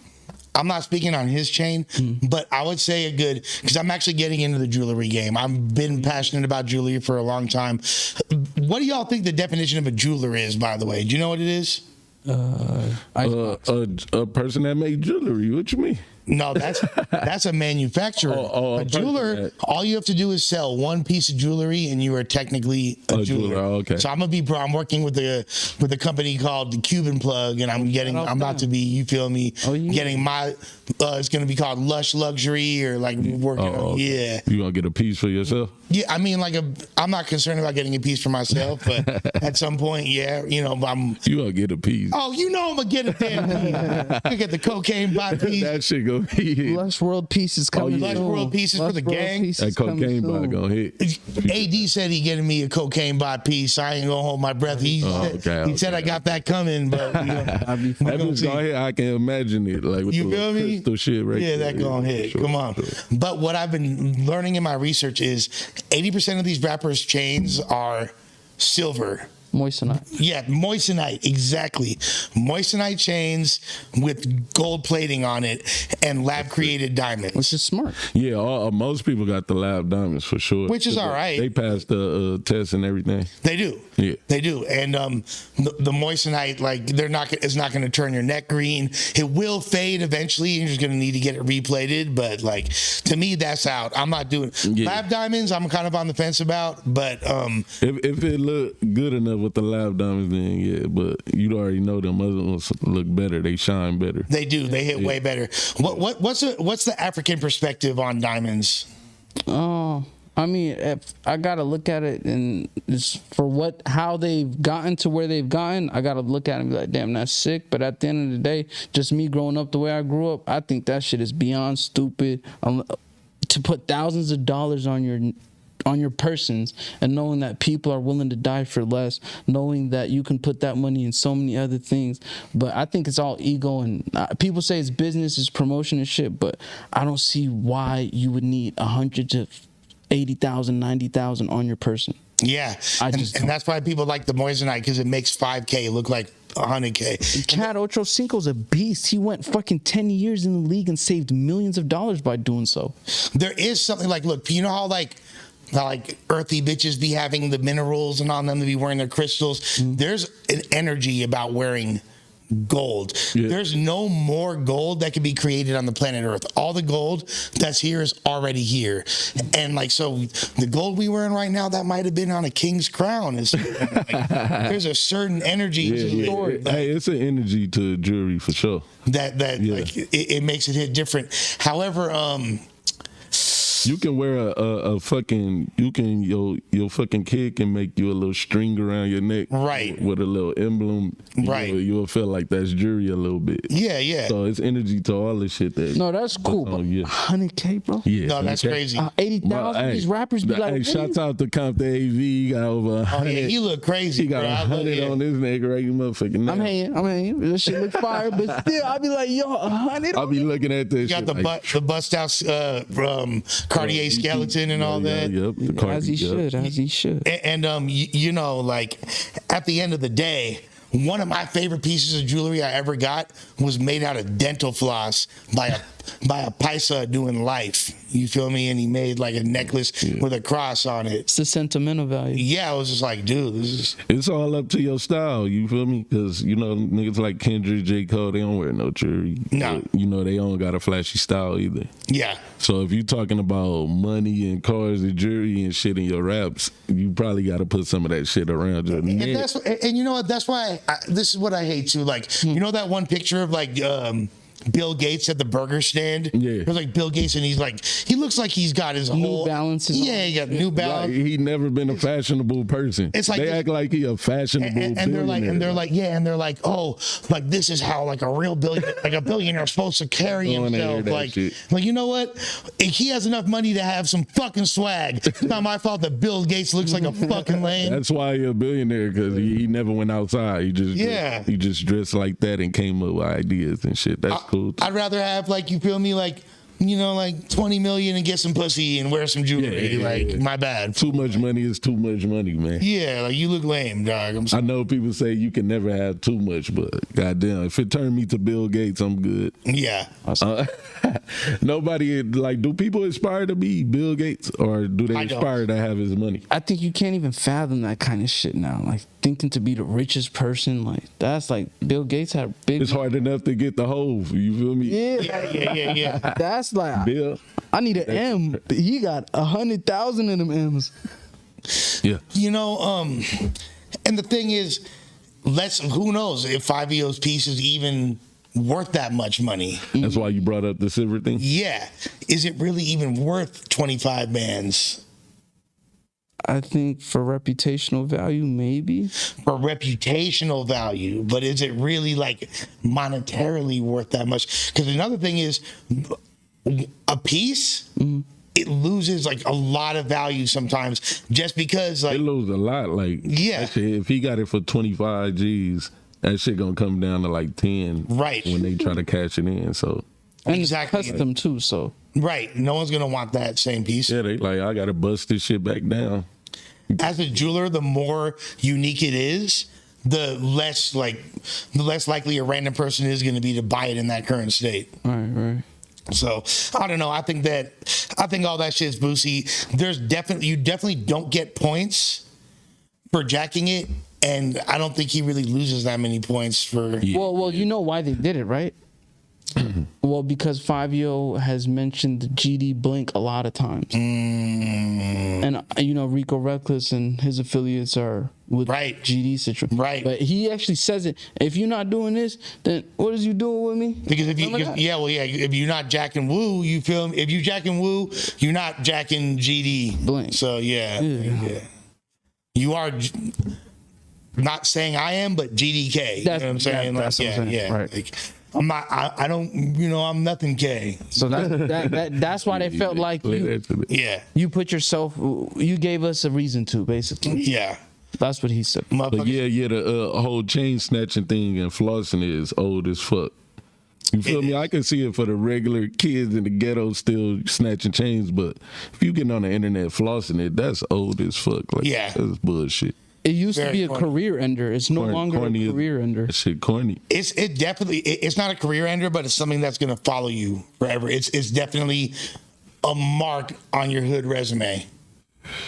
I'm not speaking on his chain, but I would say a good, because I'm actually getting into the jewelry game. I've been passionate about jewelry for a long time. What do y'all think the definition of a jeweler is, by the way? Do you know what it is? A person that make jewelry. What you mean? No, that's a manufacturer. A jeweler, all you have to do is sell one piece of jewelry, and you are technically a jeweler. Okay. So I'm working with a company called the Cuban Plug, and I'm about to be, you feel me, getting my. It's gonna be called Lush Luxury, or like working on. Yeah. You gonna get a piece for yourself? Yeah, I mean, I'm not concerned about getting a piece for myself, but at some point, yeah, you know, You gonna get a piece? Oh, you know, I'm gonna get a damn piece. You get the cocaine by piece. That shit go hit. Lush World pieces coming. Lush World pieces for the gang. That cocaine bar gonna hit. AD said he getting me a cocaine by piece. I ain't gonna hold my breath. He said I got that coming, but that was gonna hit. I can imagine it, like with you the feel me? crystal shit right Yeah, there. that gonna hit. Sure, Come on. sure. But what I've been learning in my research is 80% of these rappers' chains are silver. Moissanite. Yeah, moissanite, exactly. Moissanite chains with gold plating on it and lab created diamonds. Which is smart. Yeah, most people got the lab diamonds for sure. Which is all right. They passed the test and everything. They do. Yeah, they do. And the moissanite, like it's not going to turn your neck green. It will fade eventually. You're just going to need to get it replated. But like to me, that's out. I'm not doing lab diamonds. I'm kind of on the fence about. But if it look good enough with the lab diamonds, then yeah. But you already know them other ones look better. They shine better. They do. They hit way better. What's the African perspective on diamonds? Oh, I mean, if I gotta look at it and just for how they've gotten to where they've gotten, I gotta look at it and be like, damn, that's sick. But at the end of the day, just me growing up the way I grew up, I think that shit is beyond stupid. To put thousands of dollars on your persons and knowing that people are willing to die for less, knowing that you can put that money in so many other things. But I think it's all ego, and people say it's business, it's promotion and shit, but I don't see why you would need 100 to 80,000, 90,000 on your person. Yeah, and that's why people like the moissanite, because it makes 5K look like 100K. Chad Ochocinco's a beast. He went fucking 10 years in the league and saved millions of dollars by doing so. There is something like, look, you know how like earthy bitches be having the minerals and on them to be wearing their crystals. There's an energy about wearing gold. There's no more gold that can be created on the planet Earth. All the gold that's here is already here. And like, so the gold we wearing right now, that might have been on a king's crown. There's a certain energy to it. Hey, it's an energy to jewelry for sure. That like it makes it hit different. However, you can wear a fucking, your fucking kid can make you a little string around your neck, right, with a little emblem, right. You'll feel like that's jewelry a little bit. Yeah. So it's energy to all this shit. No, that's cool. But 100K, bro. Yeah, no, that's crazy. 80,000. These rappers be like, hey, shouts out to Compton AV. He got over 100. Oh yeah, he look crazy. He got 100 on his neck, right? You motherfucking. I'm hanging. This shit look fire, but still, I'll be like, yo, 100. I'll be looking at this. You got the bust out Cartier skeleton and all that. Yep. As he should. And you know, like at the end of the day, one of my favorite pieces of jewelry I ever got was made out of dental floss by a paisa doing life. You feel me? And he made like a necklace with a cross on it. It's the sentimental value. Yeah, I was just like, dude, this is. It's all up to your style. You feel me? Because you know niggas like Kendrick, J. Cole, they don't wear no jewelry. No, you know they don't got a flashy style either. Yeah. So if you talking about money and cars and jewelry and shit in your raps, you probably got to put some of that shit around your neck. And you know what? That's why this is what I hate too. Like, you know that one picture of like Bill Gates at the burger stand? Yeah. It was like Bill Gates, and he looks like he's got his New Balances. Yeah, he got New Balance. Like, he never been a fashionable person. It's like they act like he a fashionable and they're like, oh, like this is how like a real billionaire is supposed to carry himself. Like, you know what? He has enough money to have some fucking swag. It's not my fault that Bill Gates looks like a fucking lame. That's why he a billionaire, because he never went outside. He just dressed like that and came up with ideas and shit. That's cool. I'd rather have, like, you feel me, like like 20 million and get some pussy and wear some jewelry. My bad. Too much money is too much money, man. Yeah, like you look lame, dog. I know people say you can never have too much, but goddamn, if it turned me to Bill Gates, I'm good. Yeah. Nobody, like, do people aspire to be Bill Gates, or do they aspire to have his money? I think you can't even fathom that kind of shit now. Like, thinking to be the richest person, like, that's like Bill Gates had big. It's hard enough to get the Hove. You feel me? Yeah. That's like, Bill. I need an M. He got 100,000 of them M's. Yeah. And the thing is, who knows if 5EO's piece is even worth that much money. That's why you brought up the silver thing? Yeah. Is it really even worth 25 bands? I think for reputational value, maybe. For reputational value, but is it really like monetarily worth that much? Because another thing is, a piece, it loses like a lot of value sometimes just because like it loses a lot. Like, yeah, that shit, if he got it for 25 G's, that shit gonna come down to like 10, right? When they try to cash it in, so and exactly, it's custom too, so right. No one's gonna want that same piece. Yeah, they like, I gotta bust this shit back down. As a jeweler, the more unique it is, the less likely a random person is going to be to buy it in that current state. Right. So I don't know. I think all that shit is boozy. You definitely don't get points for jacking it, and I don't think he really loses that many points for. Yeah. Well, you know why they did it, right? Well, because 5EO has mentioned the GD Blink a lot of times, and Rico Reckless and his affiliates are with GD situation, right? But he actually says it. If you're not doing this, then what is you doing with me? Because if you're not jacking Woo, you feel me? If you jacking Woo, you're not jacking GD Blink. So yeah. You are. Not saying I am, but GDK. You know what I'm saying? That's what I'm saying. Right. Like, I'm not. I don't. I'm nothing K. So that's why they felt like you put yourself. You gave us a reason to, basically. Yeah. That's what he said. But the whole chain snatching thing and flossing is old as fuck. You feel me? I can see it for the regular kids in the ghetto still snatching chains, but if you getting on the internet flossing it, that's old as fuck. Like, that's bullshit. It used to be a career ender. It's no longer a career ender. That shit corny. It's not a career ender, but it's something that's gonna follow you forever. It's definitely a mark on your hood resume.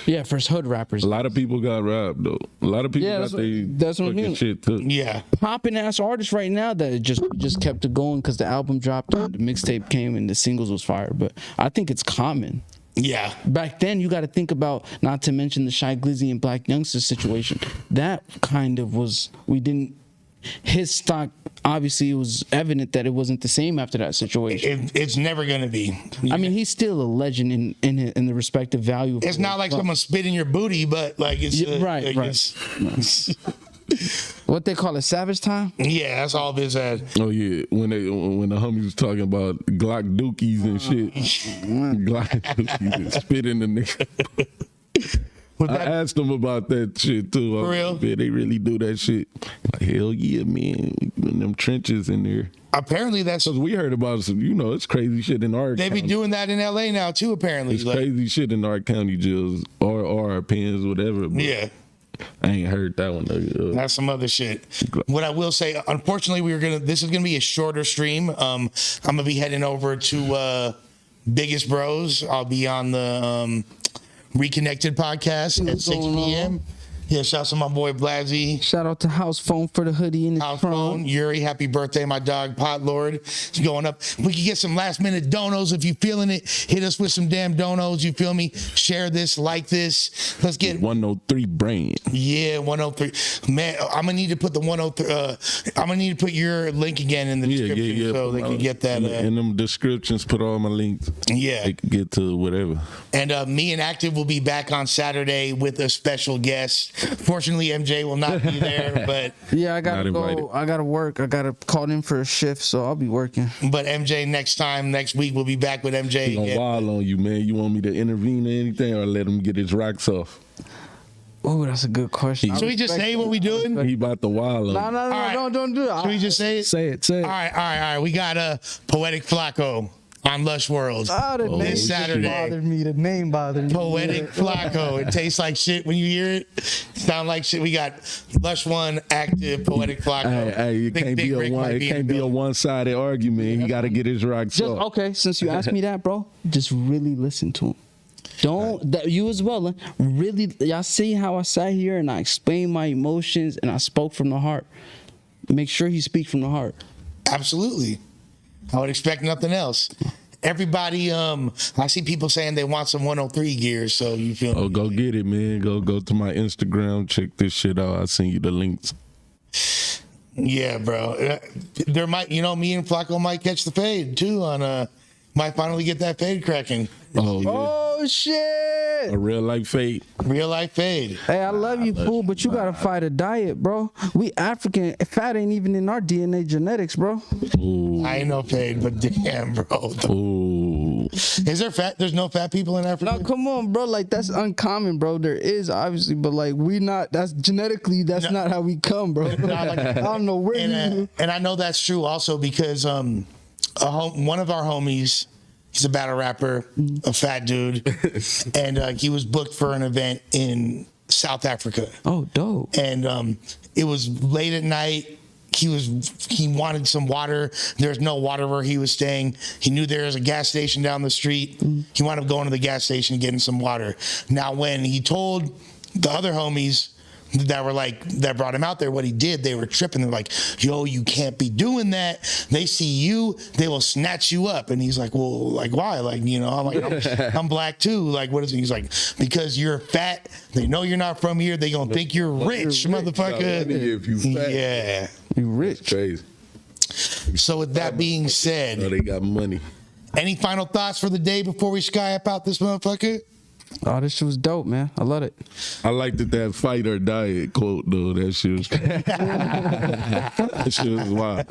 Yeah, for hood rappers. A lot of people got robbed though. A lot of people got that's what I mean. Shit too. Yeah, popping ass artists right now that just kept it going because the album dropped, the mixtape came, and the singles was fire. But I think it's common. Yeah. Back then, you got to think about, not to mention the Shy Glizzy and Black Youngster situation. That kind of was, his stock, obviously, it was evident that it wasn't the same after that situation. It's never going to be. I mean, he's still a legend in the respective value. It's not like someone spit in your booty, but like it's right. What they call it, savage time? Yeah, that's all this had. Oh yeah, when the homies was talking about Glock dookies and shit, Glock dookies and spit in the nigga. I asked them about that shit too. For real? Man, they really do that shit. Like, hell yeah, man. In them trenches in there. Apparently that's because we heard about some, it's crazy shit in our They be doing that in LA now too, apparently. It's crazy shit in our county jails or our pens, whatever. But yeah. I ain't heard that one though. That's some other shit. What I will say, unfortunately, this is gonna be a shorter stream. I'm gonna be heading over to Biggest Bros. I'll be on the Reconnected podcast at 6 p.m. Yeah, shout out to my boy Blazzy. Shout out to House Phone for the hoodie in the House Phone. Yuri, happy birthday, my dog Pot Lord. It's going up. We can get some last minute donos if you feeling it. Hit us with some damn donos. You feel me? Share this, like this. Let's get 103 brand. Yeah, 103. Man, I'm gonna need to put the 103. I'm gonna need to put your link again in the description so they can get that. In them descriptions, put all my links. Yeah, they can get to whatever. And me and Active will be back on Saturday with a special guest. Fortunately, MJ will not be there, but yeah, I gotta go. I gotta work. I gotta call in for a shift, so I'll be working. But MJ, next week we'll be back with MJ. He gonna wild on you, man. You want me to intervene or anything, or let him get his rocks off? Oh, that's a good question. Should we just say what we doing? He about to wild on. No, don't do it. Should we just say it? Say it. All right. We got Poetic Flacco. on Lush World The name this Saturday. bothered me. The name bothered me. Poetic Flacco. It tastes like shit when you hear it. Sound like shit. We got Lush One, active, Poetic Flacco. Hey, it can't be a one. It can't be a one-sided argument. He got to get his rocks off. Okay, since you asked me that, bro, just really listen to him. Don't that you as well. Really, y'all see how I sat here and I explained my emotions and I spoke from the heart. Make sure you speak from the heart. Absolutely. I would expect nothing else. Everybody, I see people saying they want some 103 gear, so you feel. Oh, go get it, man. Go to my Instagram. Check this shit out. I'll send you the links. Yeah, bro. There might, me and Flacco might catch the fade too. Might finally get that fade cracking. Oh, yeah. Oh shit! A real life fade. Real life fade. Hey, I love you, fool, but you gotta fight a diet, bro. We African. Fat ain't even in our DNA genetics, bro. Ooh. I ain't no fade, but damn, bro. Ooh. Is there fat? There's no fat people in Africa? No, come on, bro. Like, that's uncommon, bro. There is, obviously, but like, that's genetically, that's not how we come, bro. I don't know where and I know that's true also because one of our homies, he's a battle rapper, a fat dude, and he was booked for an event in South Africa. Oh, dope. And it was late at night. He wanted some water. There's no water where he was staying. He knew there was a gas station down the street. He wound up going to the gas station and getting some water. Now, when he told the other homies that brought him out there what he did, they were tripping. They're like, yo, you can't be doing that. They see you, they will snatch you up. And he's like, well, like, why? Like, I'm like, I'm black too. Like, what is it? He's like, because you're fat. They know you're not from here. They gonna think you're rich, motherfucker. If you fat. Yeah. You rich. That's crazy. So with that being said, Oh, they got money. any final thoughts for the day before we sky up out this motherfucker? Oh, this shit was dope, man. I love it. I liked that fight or diet quote, though. That shit was that shit was wild.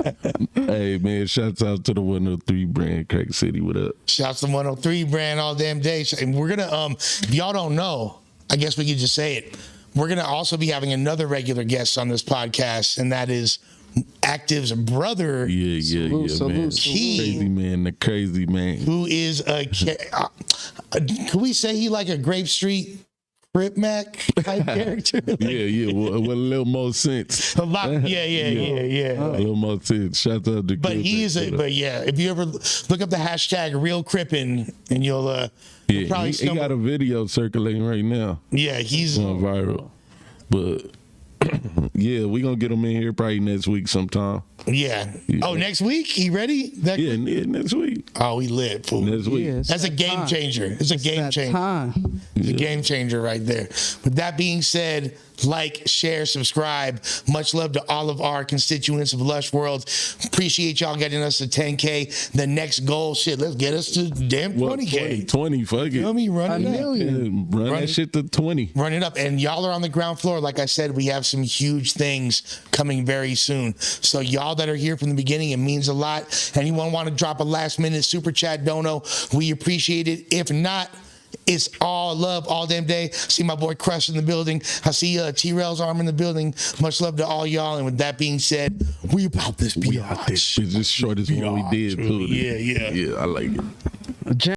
Hey, man, shouts out to the 103 brand, Crack City. What up? Shouts to 103 brand all damn day. And we're gonna if y'all don't know, I guess we could just say it. We're gonna also be having another regular guest on this podcast, and that is Active's brother. Yeah, man. The crazy man. Who is can we say he like a Grape Street Crip Mac type character? Yeah, with a little more sense. A lot, yeah. A little more sense. Shout out to But if you ever look up the hashtag Real Crippin' and you'll probably he got a video circulating right now. Yeah, he's going viral. But yeah, we gonna get him in here probably next week sometime. Yeah. Oh, next week? He ready? Yeah, next week. Oh, we lit, fool. Next week. Yeah, That's a game changer. It's a game changer. It's a game changer right there. With that being said, like, share, subscribe. Much love to all of our constituents of Lush World. Appreciate y'all getting us to 10K. The next goal, let's get us to damn 20K. 20, fuck it. You know what I mean? Run it up. Run that shit to 20. Run it up. And y'all are on the ground floor. Like I said, we have some huge things coming very soon. So y'all that are here from the beginning, it means a lot. Anyone want to drop a last minute super chat dono, we appreciate it. If not, it's all love all damn day. See my boy Crush in the building. I see T-Rail's arm in the building. Much love to all y'all. And with that being said, we about this. We out this. It's just short as what we did too. Yeah. Yeah, I like it.